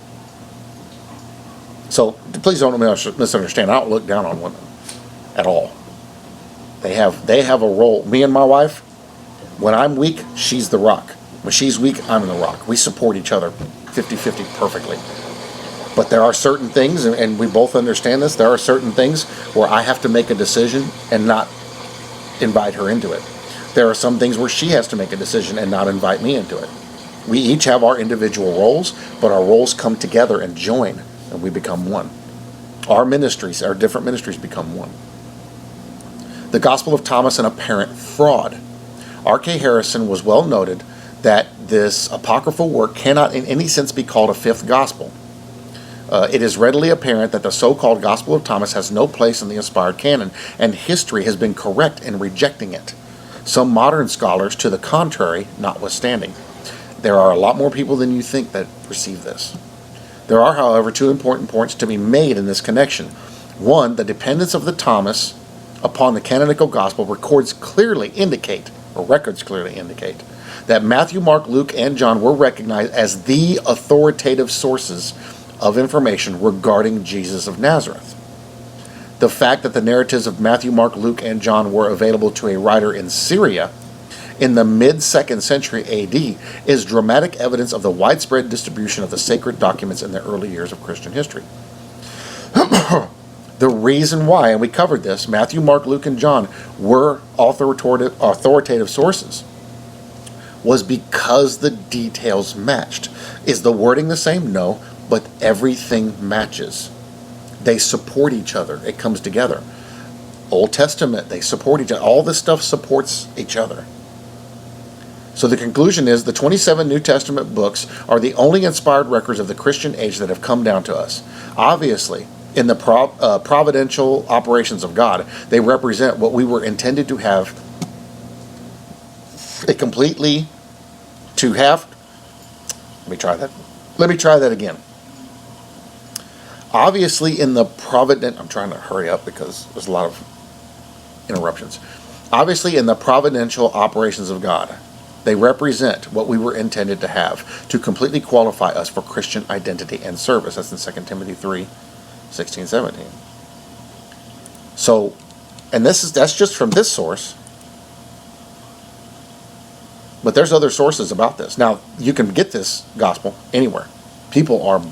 So please don't misunderstand. I don't look down on women at all. They have a role. Me and my wife, when I'm weak, she's the rock. When she's weak, I'm the rock. We support each other 50-50 perfectly. But there are certain things, and we both understand this, there are certain things where I have to make a decision and not invite her into it. There are some things where she has to make a decision and not invite me into it. We each have our individual roles, but our roles come together and join, and we become one. Our ministries, our different ministries become one. The Gospel of Thomas, an apparent fraud. R.K. Harrison was well noted that this apocryphal work cannot in any sense be called a fifth gospel. It is readily apparent that the so-called Gospel of Thomas has no place in the inspired canon, and history has been correct in rejecting it. Some modern scholars, to the contrary, notwithstanding. There are a lot more people than you think that receive this. There are, however, two important points to be made in this connection. One, the dependence of the Thomas upon the canonical gospel records clearly indicate that Matthew, Mark, Luke, and John were recognized as the authoritative sources of information regarding Jesus of Nazareth. The fact that the narratives of Matthew, Mark, Luke, and John were available to a writer in Syria in the mid-2nd century AD is dramatic evidence of the widespread distribution of the sacred documents in the early years of Christian history. The reason why, and we covered this, Matthew, Mark, Luke, and John were authoritative sources was because the details matched. Is the wording the same? No, but everything matches. They support each other. It comes together. Old Testament, they support each other. All this stuff supports each other. So the conclusion is the 27 New Testament books are the only inspired records of the Christian age that have come down to us. Obviously, in the providential operations of God, they represent what we were intended to have Let me try that again. Obviously, in the I'm trying to hurry up because there's a lot of interruptions. Obviously, in the providential operations of God, they represent what we were intended to have to completely qualify us for Christian identity and service. That's in 2 Timothy 3:16-17. So, and that's just from this source. But there's other sources about this. Now, you can get this gospel anywhere. People are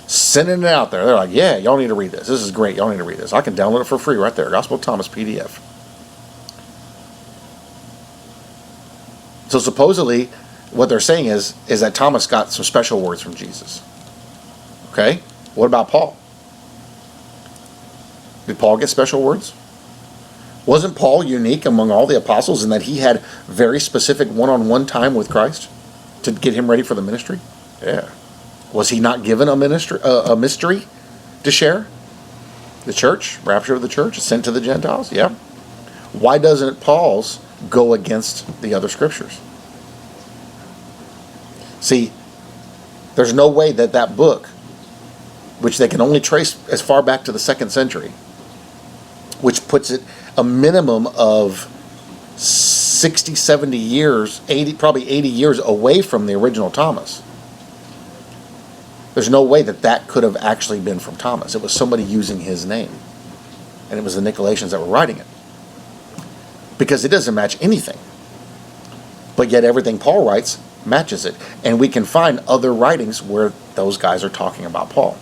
sending it out there. They're like, yeah, y'all need to read this. This is great. Y'all need to read this. I can download it for free right there. Gospel of Thomas PDF. So supposedly, what they're saying is that Thomas got some special words from Jesus. Okay? What about Paul? Did Paul get special words? Wasn't Paul unique among all the apostles in that he had very specific one-on-one time with Christ to get him ready for the ministry? Yeah. Was he not given a mystery to share? The church, rapture of the church, sent to the Gentiles? Yeah. Why doesn't Paul's go against the other scriptures? See, there's no way that book, which they can only trace as far back to the 2nd century, which puts it a minimum of 60, 70 years, 80, probably 80 years away from the original Thomas. There's no way that could have actually been from Thomas. It was somebody using his name. And it was the Nicolaitans that were writing it. Because it doesn't match anything. But yet everything Paul writes matches it. And we can find other writings where those guys are talking about Paul.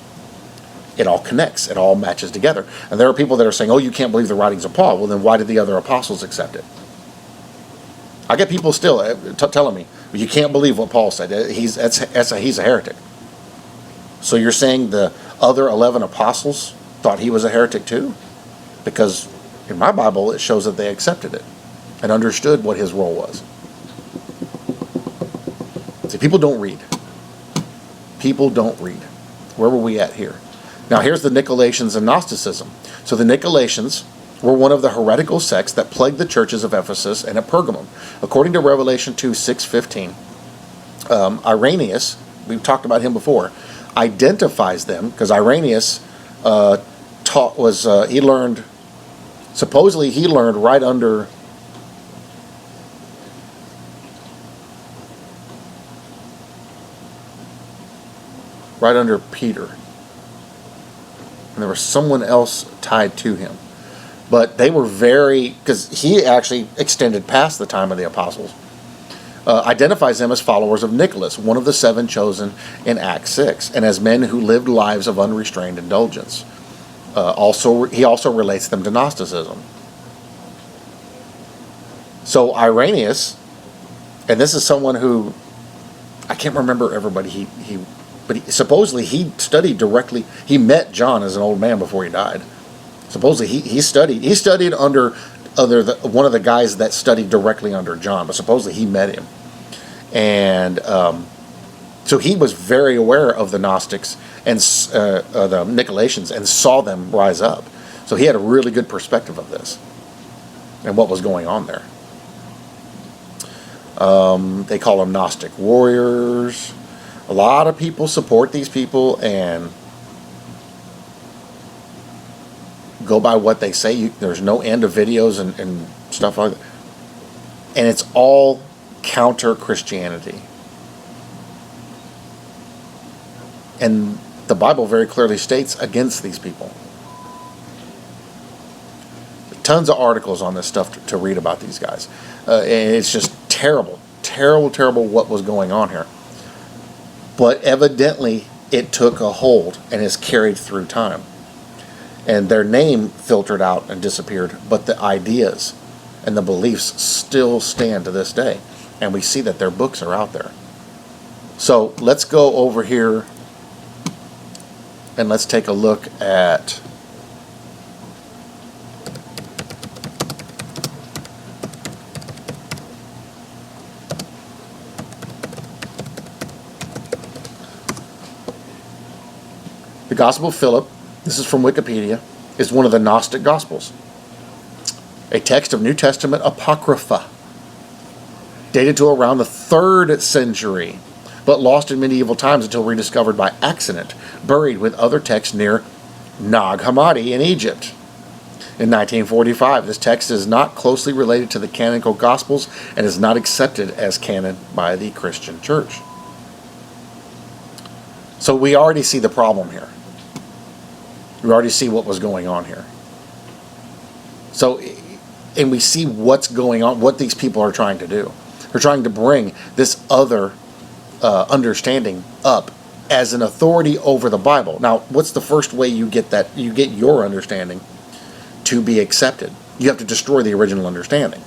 It all connects. It all matches together. And there are people that are saying, oh, you can't believe the writings of Paul. Well, then why did the other apostles accept it? I get people still telling me, you can't believe what Paul said. He's a heretic. So you're saying the other 11 apostles thought he was a heretic too? Because in my Bible it shows that they accepted it and understood what his role was. See, people don't read. People don't read. Where were we at here? Now here's the Nicolaitans and Gnosticism. So the Nicolaitans were one of the heretical sects that plagued the churches of Ephesus and at Pergamum. According to Revelation 2:6-15, Irenaeus, we've talked about him before, identifies them, because Irenaeus supposedly he learned right under Peter. And there was someone else tied to him. But they were because he actually extended past the time of the apostles. Identifies them as followers of Nicholas, one of the 7 chosen in Acts 6, and as men who lived lives of unrestrained indulgence. He also relates them to Gnosticism. So Irenaeus, and this is someone who, I can't remember everybody, but supposedly he studied directly, he met John as an old man before he died. Supposedly he studied under one of the guys that studied directly under John, but supposedly he met him. And so he was very aware of the Gnostics and the Nicolaitans and saw them rise up. So he had a really good perspective of this and what was going on there. They call them Gnostic warriors. A lot of people support these people and go by what they say. There's no end of videos and stuff like that. And it's all counter Christianity. And the Bible very clearly states against these people. Tons of articles on this stuff to read about these guys. And it's just terrible what was going on here. But evidently it took a hold and is carried through time. And their name filtered out and disappeared, but the ideas and the beliefs still stand to this day. And we see that their books are out there. So let's go over here and let's take a look at the Gospel of Philip. This is from Wikipedia, is one of the Gnostic Gospels. A text of New Testament Apocrypha, dated to around the 3rd century, but lost in medieval times until rediscovered by accident, buried with other texts near Nag Hammadi in Egypt. In 1945, this text is not closely related to the canonical Gospels and is not accepted as canon by the Christian Church. So we already see the problem here. We already see what was going on here. So, and we see what's going on, what these people are trying to do. They're trying to bring this other understanding up as an authority over the Bible. Now, what's the first way you get that? You get your understanding to be accepted. You have to destroy the original understanding.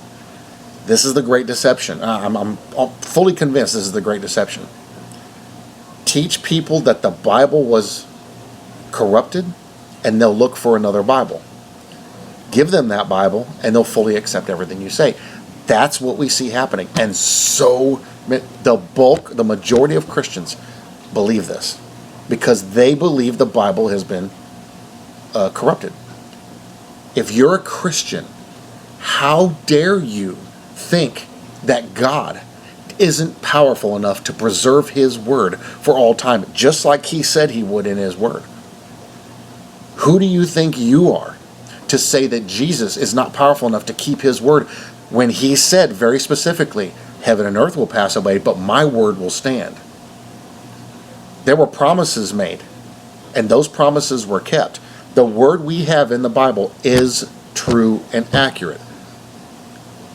This is the great deception. I'm fully convinced this is the great deception. Teach people that the Bible was corrupted, and they'll look for another Bible. Give them that Bible, and they'll fully accept everything you say. That's what we see happening. And so the majority of Christians believe this because they believe the Bible has been corrupted. If you're a Christian, how dare you think that God isn't powerful enough to preserve His Word for all time, just like He said He would in His Word? Who do you think you are to say that Jesus is not powerful enough to keep His Word when He said very specifically, heaven and earth will pass away, but my Word will stand? There were promises made, and those promises were kept. The Word we have in the Bible is true and accurate.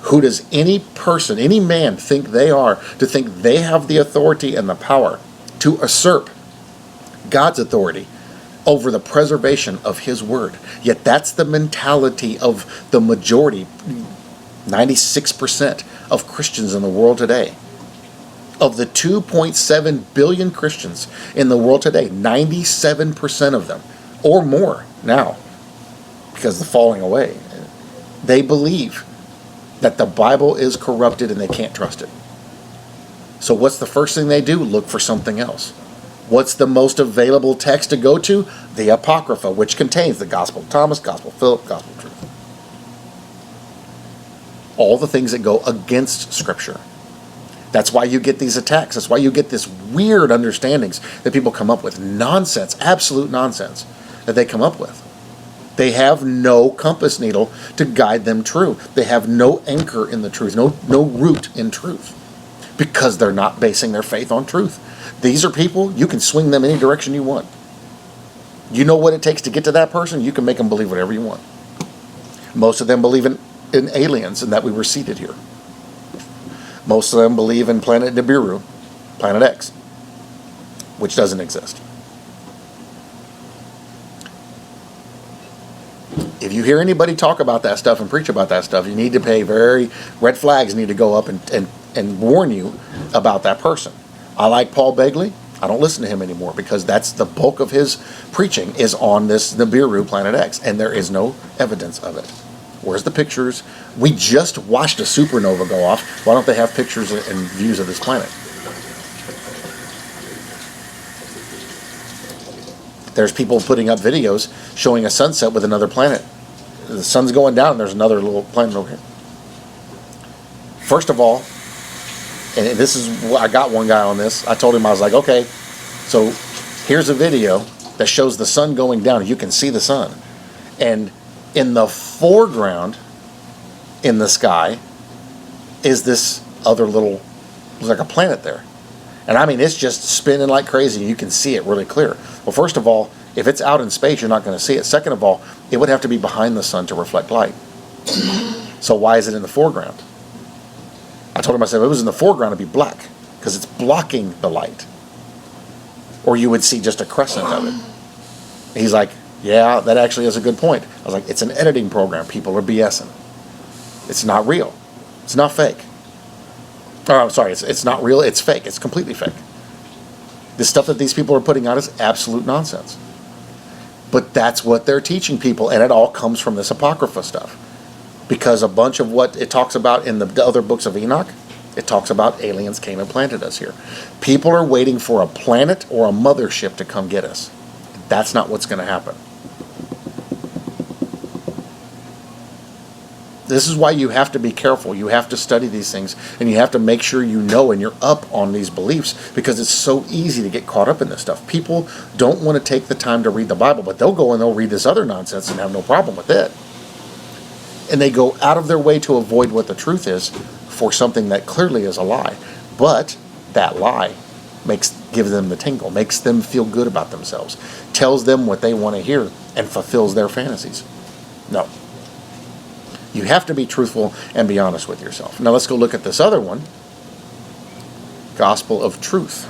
Who does any person, any man think they are to think they have the authority and the power to usurp God's authority over the preservation of His Word? Yet that's the mentality of the majority. 96% of Christians in the world today, of the 2.7 billion Christians in the world today, 97% of them, or more now, because of the falling away, they believe that the Bible is corrupted and they can't trust it. So what's the first thing they do? Look for something else. What's the most available text to go to? The Apocrypha, which contains the Gospel of Thomas, Gospel of Philip, Gospel of Truth. All the things that go against Scripture. That's why you get these attacks. That's why you get this weird understandings that people come up with. Nonsense, absolute nonsense that they come up with. They have no compass needle to guide them true. They have no anchor in the truth, no root in truth, because they're not basing their faith on truth. These are people, you can swing them any direction you want. You know what it takes to get to that person, you can make them believe whatever you want. Most of them believe in aliens and that we were seated here. Most of them believe in planet Nibiru, planet X, which doesn't exist. If you hear anybody talk about that stuff and preach about that stuff, you need to pay red flags need to go up and warn you about that person. I like Paul Begley. I don't listen to him anymore because that's the bulk of his preaching is on this Nibiru planet X, and there is no evidence of it. Where's the pictures? We just watched a supernova go off. Why don't they have pictures and views of this planet? There's people putting up videos showing a sunset with another planet. The sun's going down and there's another little planet over here. First of all, and this is, I got one guy on this. I told him, I was like, okay, so here's a video that shows the sun going down. You can see the sun. And in the foreground, in the sky, is this other little, looks like a planet there. And I mean, it's just spinning like crazy. You can see it really clear. Well, first of all, if it's out in space, you're not going to see it. Second of all, it would have to be behind the sun to reflect light. So why is it in the foreground? I told him, I said, if it was in the foreground, it'd be black because it's blocking the light. Or you would see just a crescent of it. He's like, yeah, that actually is a good point. I was like, it's an editing program. People are BSing. It's not real. It's not fake. Oh, I'm sorry, it's not real, it's fake. It's completely fake. The stuff that these people are putting out is absolute nonsense. But that's what they're teaching people, and it all comes from this Apocrypha stuff. Because a bunch of what it talks about in the other books of Enoch, it talks about aliens came and planted us here. People are waiting for a planet or a mothership to come get us. That's not what's going to happen. This is why you have to be careful. You have to study these things, and you have to make sure you know and you're up on these beliefs, because it's so easy to get caught up in this stuff. People don't want to take the time to read the Bible, but they'll go and they'll read this other nonsense and have no problem with it. And they go out of their way to avoid what the truth is for something that clearly is a lie. But that lie gives them the tingle, makes them feel good about themselves, tells them what they want to hear, and fulfills their fantasies. No. You have to be truthful and be honest with yourself. Now let's go look at this other one. Gospel of Truth.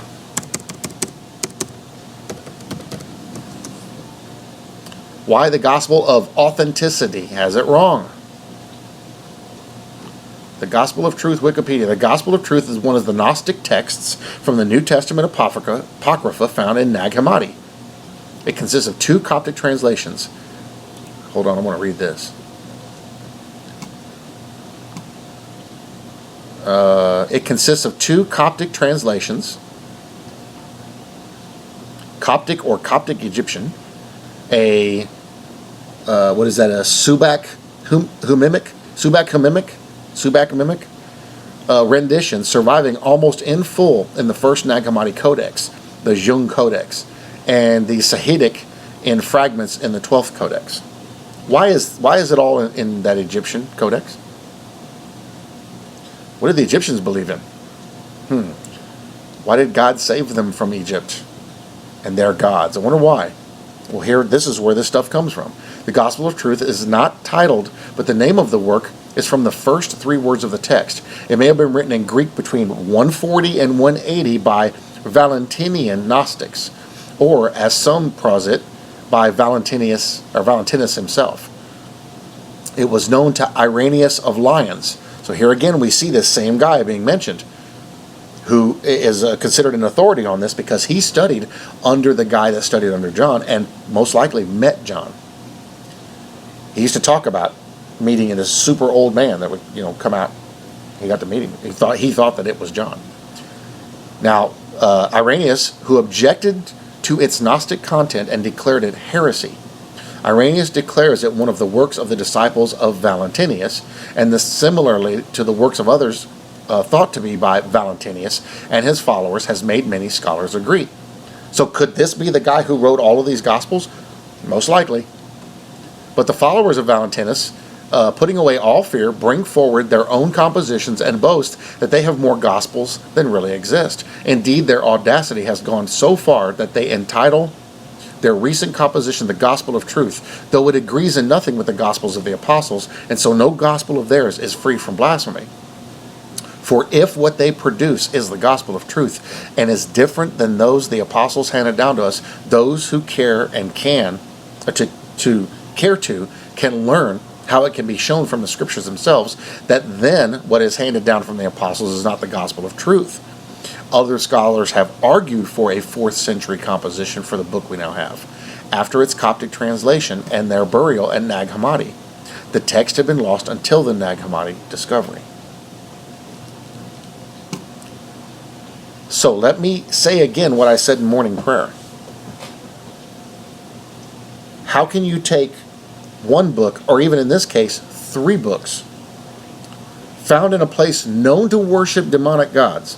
Why the Gospel of Authenticity has it wrong? The Gospel of Truth, Wikipedia. The Gospel of Truth is one of the Gnostic texts from the New Testament Apocrypha found in Nag Hammadi. It consists of 2 Coptic translations. Hold on, I want to read this. It consists of 2 Coptic translations, Coptic or Coptic Egyptian, a Subak Hymnic rendition surviving almost in full in the first Nag Hammadi Codex, the Jung Codex, and the Sahidic in fragments in the 12th Codex. Why is it all in that Egyptian Codex? What did the Egyptians believe in? Why did God save them from Egypt and their gods? I wonder why. Well, this is where this stuff comes from. The Gospel of Truth is not titled, but the name of the work is from the first 3 words of the text. It may have been written in Greek between 140 and 180 by Valentinian Gnostics, or, as some posit, by Valentinus himself. It was known to Irenaeus of Lyons. So here again we see this same guy being mentioned, who is considered an authority on this because he studied under the guy that studied under John and most likely met John. He used to talk about meeting this super old man that would, come out. He got to meet him. He thought that it was John. Now, Irenaeus, who objected to its Gnostic content and declared it heresy. Irenaeus declares it one of the works of the disciples of Valentinus, and this similarly to the works of others thought to be by Valentinus and his followers has made many scholars agree. So could this be the guy who wrote all of these Gospels? Most likely. But the followers of Valentinus, putting away all fear, bring forward their own compositions and boast that they have more Gospels than really exist. Indeed, their audacity has gone so far that they entitle their recent composition the Gospel of Truth, though it agrees in nothing with the Gospels of the Apostles, and so no Gospel of theirs is free from blasphemy. For if what they produce is the Gospel of Truth, and is different than those the Apostles handed down to us, those who care and can learn how it can be shown from the Scriptures themselves that then what is handed down from the Apostles is not the Gospel of Truth. Other scholars have argued for a 4th century composition for the book we now have, after its Coptic translation and their burial at Nag Hammadi. The text had been lost until the Nag Hammadi discovery. So let me say again what I said in morning prayer. How can you take one book, or even in this case, 3 books, found in a place known to worship demonic gods,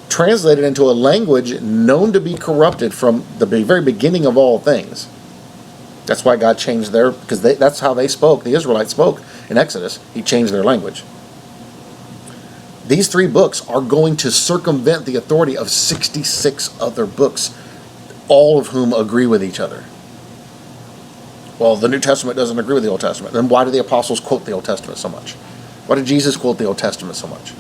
translated into a language known to be corrupted from the very beginning of all things? That's why God changed because that's how they spoke. The Israelites spoke in Exodus. He changed their language. These 3 books are going to circumvent the authority of 66 other books, all of whom agree with each other. Well, the New Testament doesn't agree with the Old Testament. Then why do the apostles quote the Old Testament so much? Why did Jesus quote the Old Testament so much?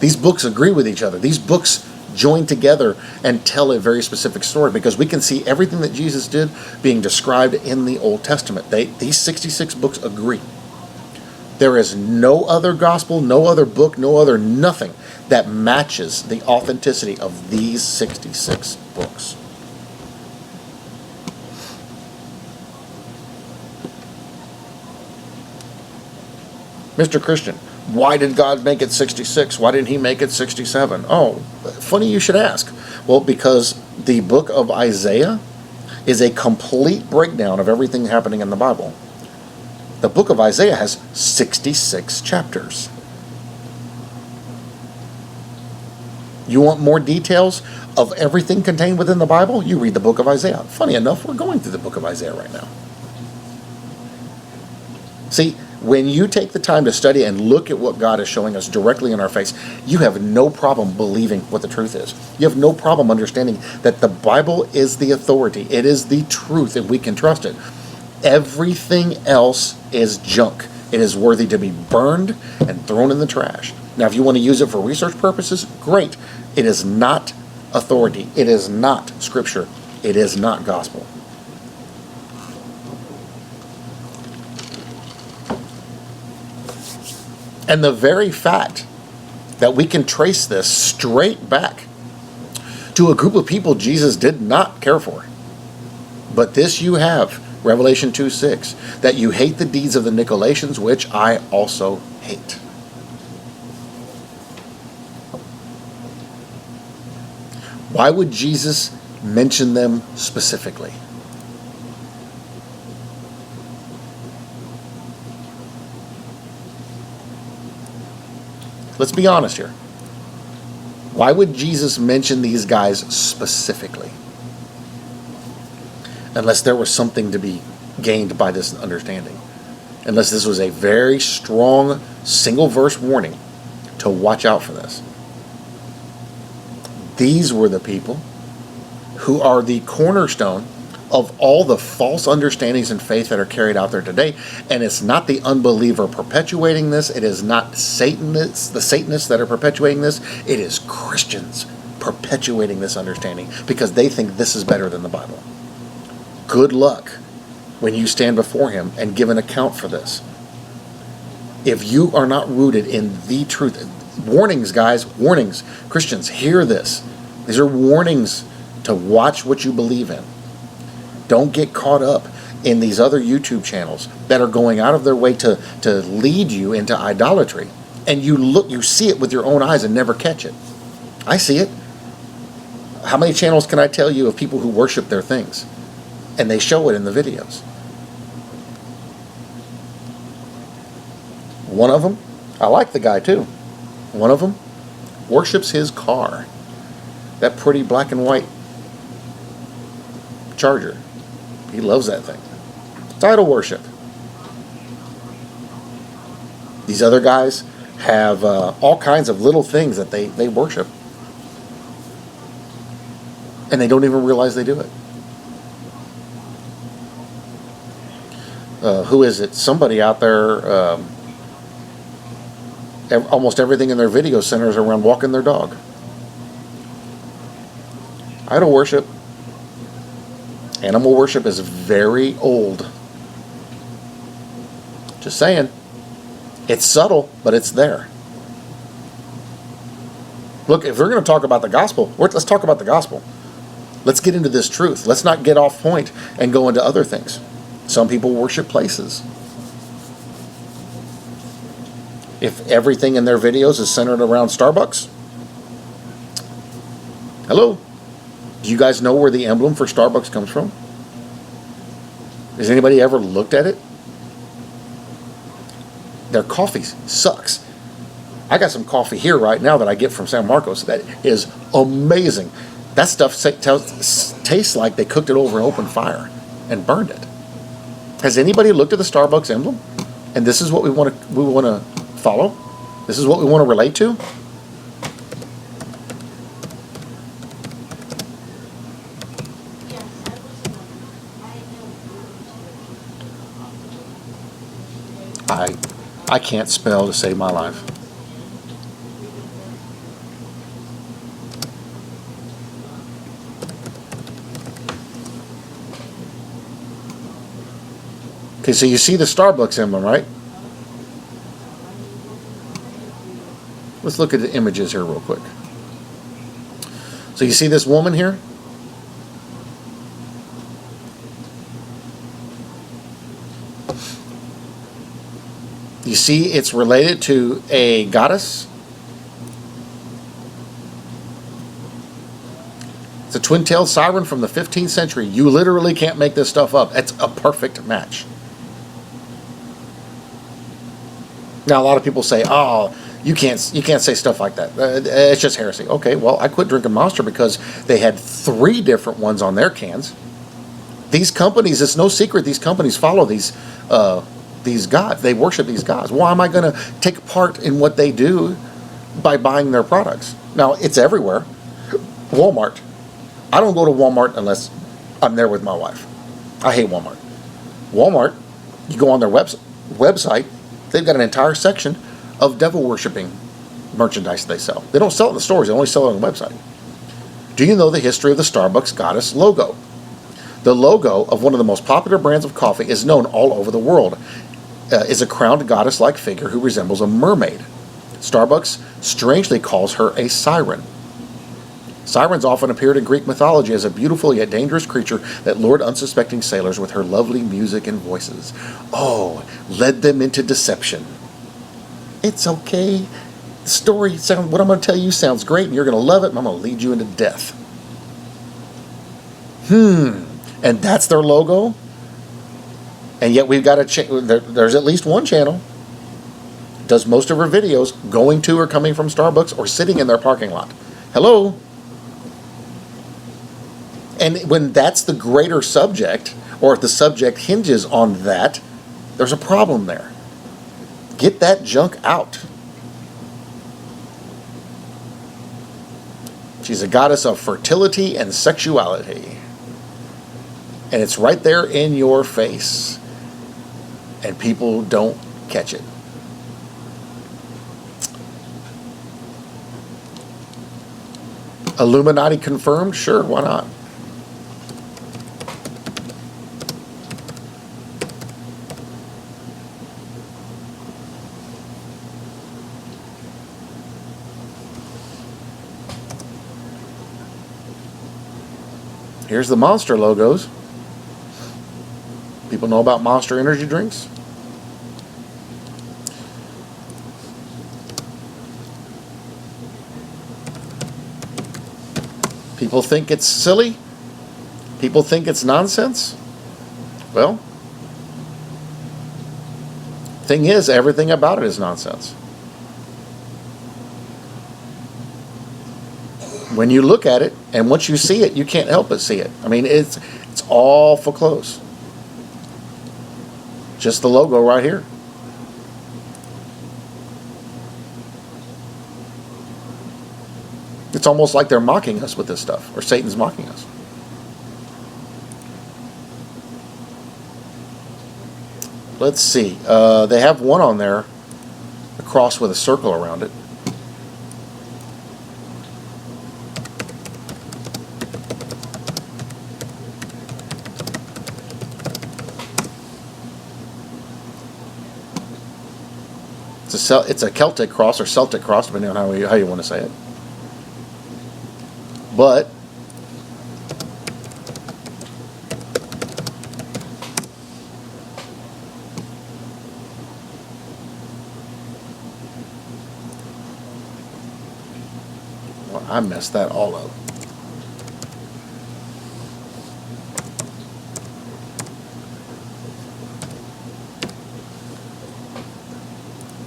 These books agree with each other. These books join together and tell a very specific story, because we can see everything that Jesus did being described in the Old Testament. These 66 books agree. There is no other gospel, no other book, no other nothing that matches the authenticity of these 66 books. Mr. Christian, why did God make it 66? Why didn't he make it 67? Oh, funny you should ask. Well, because the book of Isaiah is a complete breakdown of everything happening in the Bible. The book of Isaiah has 66 chapters. You want more details of everything contained within the Bible? You read the book of Isaiah. Funny enough, we're going through the book of Isaiah right now. See, when you take the time to study and look at what God is showing us directly in our face, you have no problem believing what the truth is. You have no problem understanding that the Bible is the authority. It is the truth, and we can trust it. Everything else is junk. It is worthy to be burned and thrown in the trash. Now, if you want to use it for research purposes, great. It is not authority. It is not Scripture. It is not gospel. And the very fact that we can trace this straight back to a group of people Jesus did not care for. But this you have, Revelation 2:6, that you hate the deeds of the Nicolaitans, which I also hate. Why would Jesus mention them specifically? Let's be honest here. Why would Jesus mention these guys specifically? Unless there was something to be gained by this understanding. Unless this was a very strong single verse warning to watch out for this. These were the people who are the cornerstone of all the false understandings and faith that are carried out there today. And it's not the unbeliever perpetuating this. It is not the Satanists that are perpetuating this. It is Christians perpetuating this understanding because they think this is better than the Bible. Good luck when you stand before him and give an account for this. If you are not rooted in the truth, warnings, guys, warnings. Christians, hear this. These are warnings to watch what you believe in. Don't get caught up in these other YouTube channels that are going out of their way to lead you into idolatry. And you see it with your own eyes and never catch it. I see it. How many channels can I tell you of people who worship their things? And they show it in the videos. One of them, I like the guy too. One of them worships his car. That pretty black and white Charger. He loves that thing. It's idol worship. These other guys have all kinds of little things that they worship. And they don't even realize they do it. Who is it? Somebody out there, almost everything in their video centers around walking their dog. Idol worship. Animal worship is very old. Just saying. It's subtle, but it's there. Look, if we're going to talk about the gospel, let's talk about the gospel. Let's get into this truth. Let's not get off point and go into other things. Some people worship places. If everything in their videos is centered around Starbucks, hello? Do you guys know where the emblem for Starbucks comes from? Has anybody ever looked at it? Their coffee sucks. I got some coffee here right now that I get from San Marcos that is amazing. That stuff tastes like they cooked it over an open fire and burned it. Has anybody looked at the Starbucks emblem? And this is what we want to follow? This is what we want to relate to? I can't spell to save my life. Okay, so you see the Starbucks emblem, right? Let's look at the images here real quick. So you see this woman here? You see it's related to a goddess. It's a twin-tailed siren from the 15th century. You literally can't make this stuff up. It's a perfect match. Now, a lot of people say, oh, you can't say stuff like that. It's just heresy. Okay, well, I quit drinking Monster because they had 3 different ones on their cans. These companies, it's no secret, these companies follow these gods. They worship these gods. Why am I going to take part in what they do by buying their products? Now, it's everywhere. Walmart. I don't go to Walmart unless I'm there with my wife. I hate Walmart. Walmart, you go on their website, they've got an entire section of devil worshiping merchandise they sell. They don't sell it in the stores, they only sell it on the website. Do you know the history of the Starbucks goddess logo? The logo of one of the most popular brands of coffee is known all over the world. Is a crowned goddess-like figure who resembles a mermaid. Starbucks strangely calls her a siren. Sirens often appeared in Greek mythology as a beautiful yet dangerous creature that lured unsuspecting sailors with her lovely music and voices. Oh, led them into deception. It's okay. The story what I'm going to tell you sounds great and you're going to love it, and I'm going to lead you into death. And that's their logo? And yet we've got there's at least one channel does most of her videos going to or coming from Starbucks or sitting in their parking lot. Hello? And when that's the greater subject, or if the subject hinges on that, there's a problem there. Get that junk out. She's a goddess of fertility and sexuality. And it's right there in your face. And people don't catch it. Illuminati confirmed? Sure, why not? Here's the Monster logos. People know about Monster energy drinks? People think it's silly? People think it's nonsense? Well, thing is, everything about it is nonsense. When you look at it, and once you see it, you can't help but see it. I mean, it's all for close. Just the logo right here. It's almost like they're mocking us with this stuff, or Satan's mocking us. Let's see. They have one on there, a cross with a circle around it. It's a Celtic cross or Celtic cross, depending on how you want to say it. But well, I messed that all up.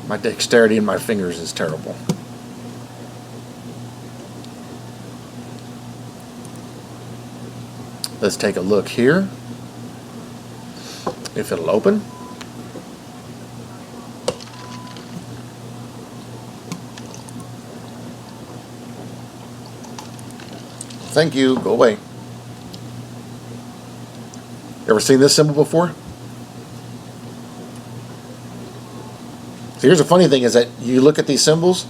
My dexterity in my fingers is terrible. Let's take a look here. If it'll open. Thank you. Go away. Ever seen this symbol before? So here's the funny thing is that you look at these symbols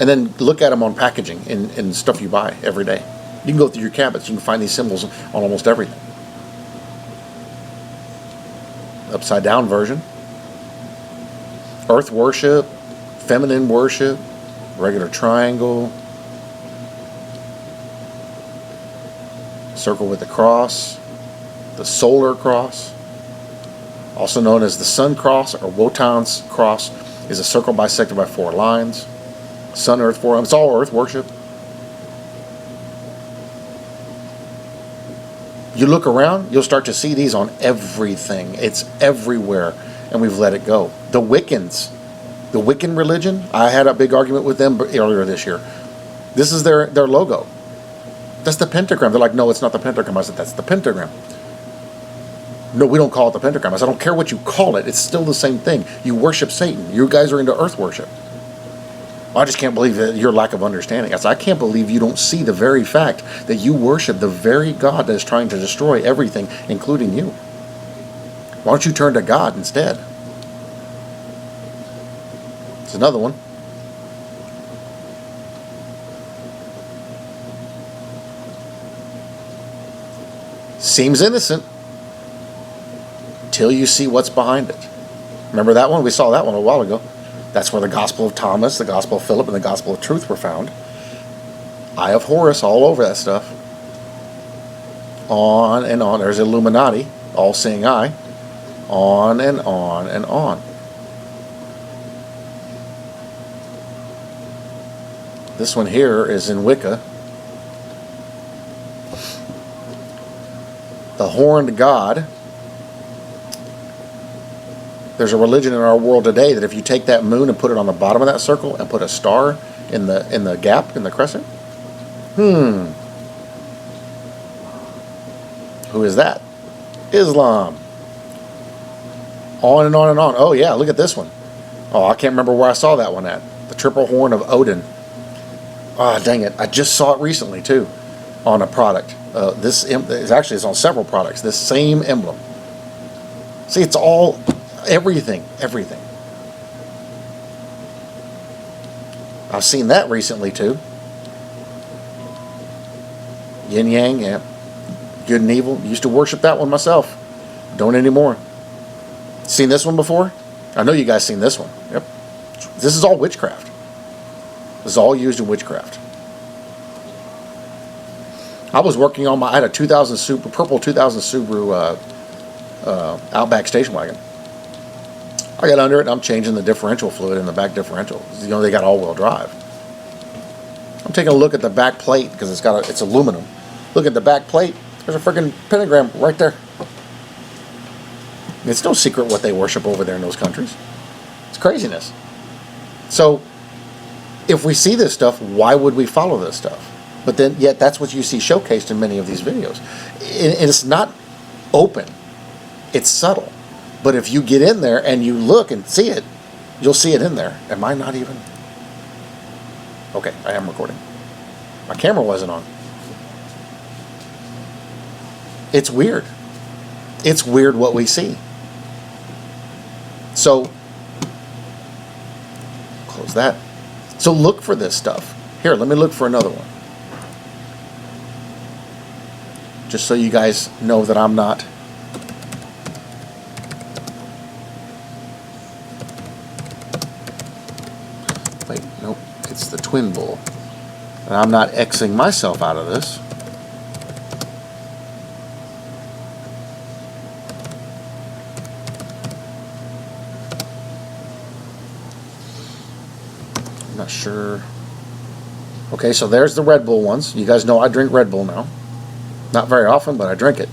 and then look at them on packaging and stuff you buy every day. You can go through your cabinets. You can find these symbols on almost everything. Upside down version. Earth worship. Feminine worship. Regular triangle. Circle with the cross. The solar cross. Also known as the sun cross or Wotan's cross, is a circle bisected by 4 lines. Sun, earth, 4. It's all earth worship. You look around, you'll start to see these on everything. It's everywhere, and we've let it go. The Wiccans, the Wiccan religion, I had a big argument with them earlier this year. This is their logo. That's the pentagram. They're like, no, it's not the pentagram. I said, that's the pentagram. No, we don't call it the pentagram. I said, I don't care what you call it. It's still the same thing. You worship Satan. You guys are into earth worship. I just can't believe that your lack of understanding. I said, I can't believe you don't see the very fact that you worship the very God that is trying to destroy everything, including you. Why don't you turn to God instead? It's another one. Seems innocent till you see what's behind it. Remember that one? We saw that one a while ago. That's where the Gospel of Thomas, the Gospel of Philip, and the Gospel of Truth were found. Eye of Horus, all over that stuff. On and on. There's Illuminati, all-seeing eye. On and on and on. This one here is in Wicca. The horned god. There's a religion in our world today that if you take that moon and put it on the bottom of that circle and put a star in the gap, in the crescent, who is that? Islam. On and on and on. Oh yeah, look at this one. Oh, I can't remember where I saw that one at. The triple horn of Odin. Ah, dang it. I just saw it recently too on a product. It's on several products. This same emblem. See, it's all... Everything. I've seen that recently too. Yin Yang, yeah. Good and evil. Used to worship that one myself. Don't anymore. Seen this one before? I know you guys seen this one. Yep. This is all witchcraft. This is all used in witchcraft. I was working on I had a 2000 purple 2000 Subaru Outback station wagon. I got under it and I'm changing the differential fluid in the back differential. You know, they got all-wheel drive. I'm taking a look at the back plate because it's aluminum. Look at the back plate. There's a freaking pentagram right there. It's no secret what they worship over there in those countries. It's craziness. So, if we see this stuff, why would we follow this stuff? But then, yet that's what you see showcased in many of these videos. And it's not open. It's subtle. But if you get in there and you look and see it, you'll see it in there. Am I not even? Okay, I am recording. My camera wasn't on. It's weird. It's weird what we see. So, close that. So look for this stuff. Here, let me look for another one. Just so you guys know that I'm not. Wait, nope, it's the twin bull. And I'm not Xing myself out of this. I'm not sure. Okay, so there's the Red Bull ones. You guys know I drink Red Bull now. Not very often, but I drink it.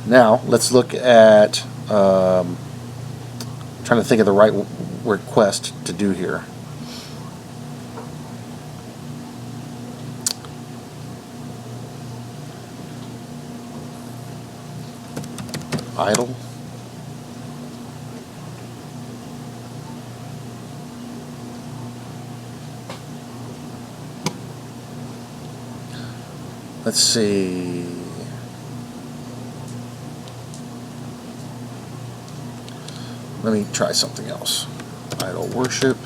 Now, let's look at, trying to think of the right request to do here. Idol. Let's see. Let me try something else. Idol worship.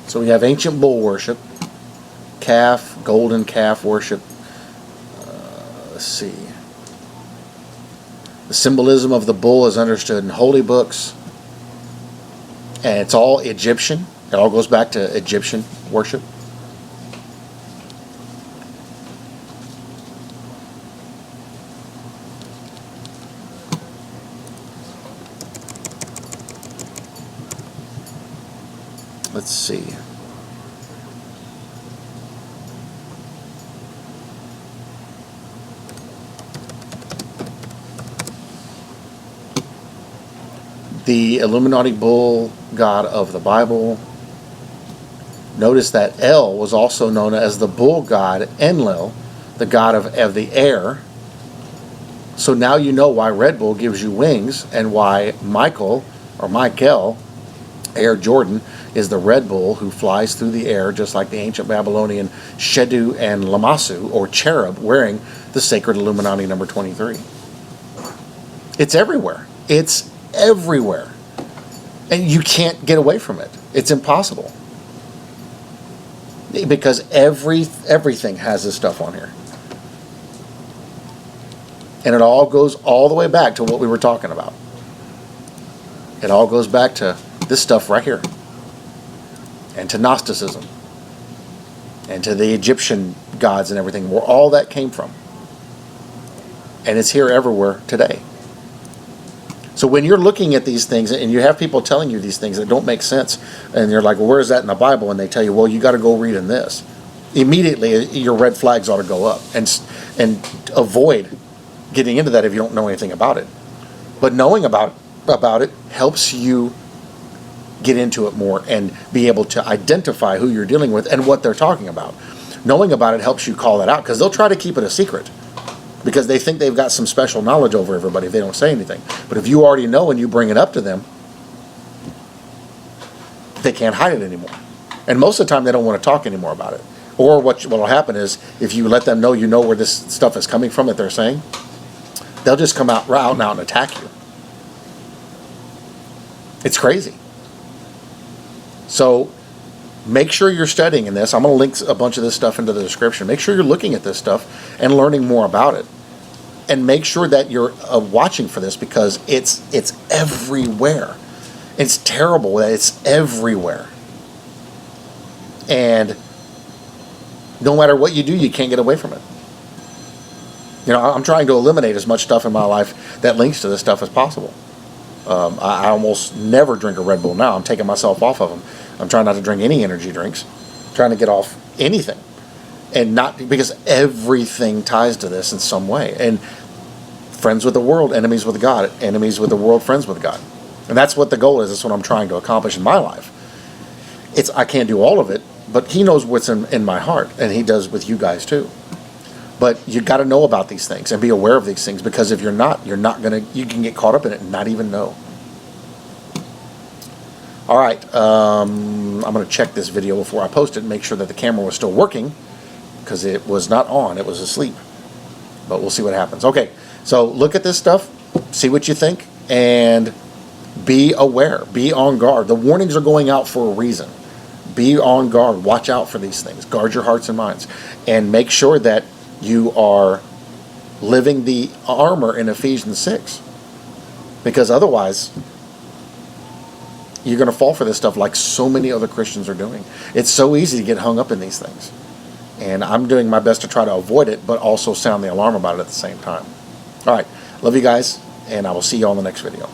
So we have ancient bull worship, calf, golden calf worship. Let's see. The symbolism of the bull is understood in holy books, and it's all Egyptian. It all goes back to Egyptian worship. Let's see. The Illuminati bull god of the Bible. Notice that El was also known as the bull god Enlil, the god of the air. So now you know why Red Bull gives you wings and why Michael, Air Jordan, is the Red Bull who flies through the air just like the ancient Babylonian Shedu and Lamassu, or cherub, wearing the sacred Illuminati number 23. It's everywhere. It's everywhere. And you can't get away from it. It's impossible. Because everything has this stuff on here. And it all goes all the way back to what we were talking about. It all goes back to this stuff right here. And to Gnosticism. And to the Egyptian gods and everything, where all that came from. And it's here everywhere today. So when you're looking at these things, and you have people telling you these things that don't make sense, and you're like, well, where is that in the Bible? And they tell you, well, you got to go read in this. Immediately, your red flags ought to go up. And avoid getting into that if you don't know anything about it. But knowing about it helps you get into it more and be able to identify who you're dealing with and what they're talking about. Knowing about it helps you call that out, because they'll try to keep it a secret because they think they've got some special knowledge over everybody if they don't say anything. But if you already know and you bring it up to them, they can't hide it anymore. And most of the time they don't want to talk anymore about it. Or what will happen is, if you let them know you know where this stuff is coming from that they're saying, they'll just come out and attack you. It's crazy. So make sure you're studying in this. I'm going to link a bunch of this stuff into the description. Make sure you're looking at this stuff and learning more about it. And make sure that you're watching for this, because it's everywhere. It's terrible that it's everywhere. And no matter what you do, you can't get away from it. You know, I'm trying to eliminate as much stuff in my life that links to this stuff as possible. I almost never drink a Red Bull now. I'm taking myself off of them. I'm trying not to drink any energy drinks. I'm trying to get off anything. And not because everything ties to this in some way. And friends with the world, enemies with God. Enemies with the world, friends with God. And that's what the goal is. That's what I'm trying to accomplish in my life. I can't do all of it, but He knows what's in my heart, and He does with you guys too. But you got to know about these things and be aware of these things, because if you're not gonna. You can get caught up in it and not even know. All right, I'm gonna check this video before I post it and make sure that the camera was still working, because it was not on. It was asleep. But we'll see what happens. Okay, so look at this stuff, see what you think, and be aware. Be on guard. The warnings are going out for a reason. Be on guard. Watch out for these things. Guard your hearts and minds, and make sure that you are living the armor in Ephesians 6, because otherwise you're going to fall for this stuff like so many other Christians are doing. It's so easy to get hung up in these things, and I'm doing my best to try to avoid it, but also sound the alarm about it at the same time. All right, love you guys, and I will see you on the next video.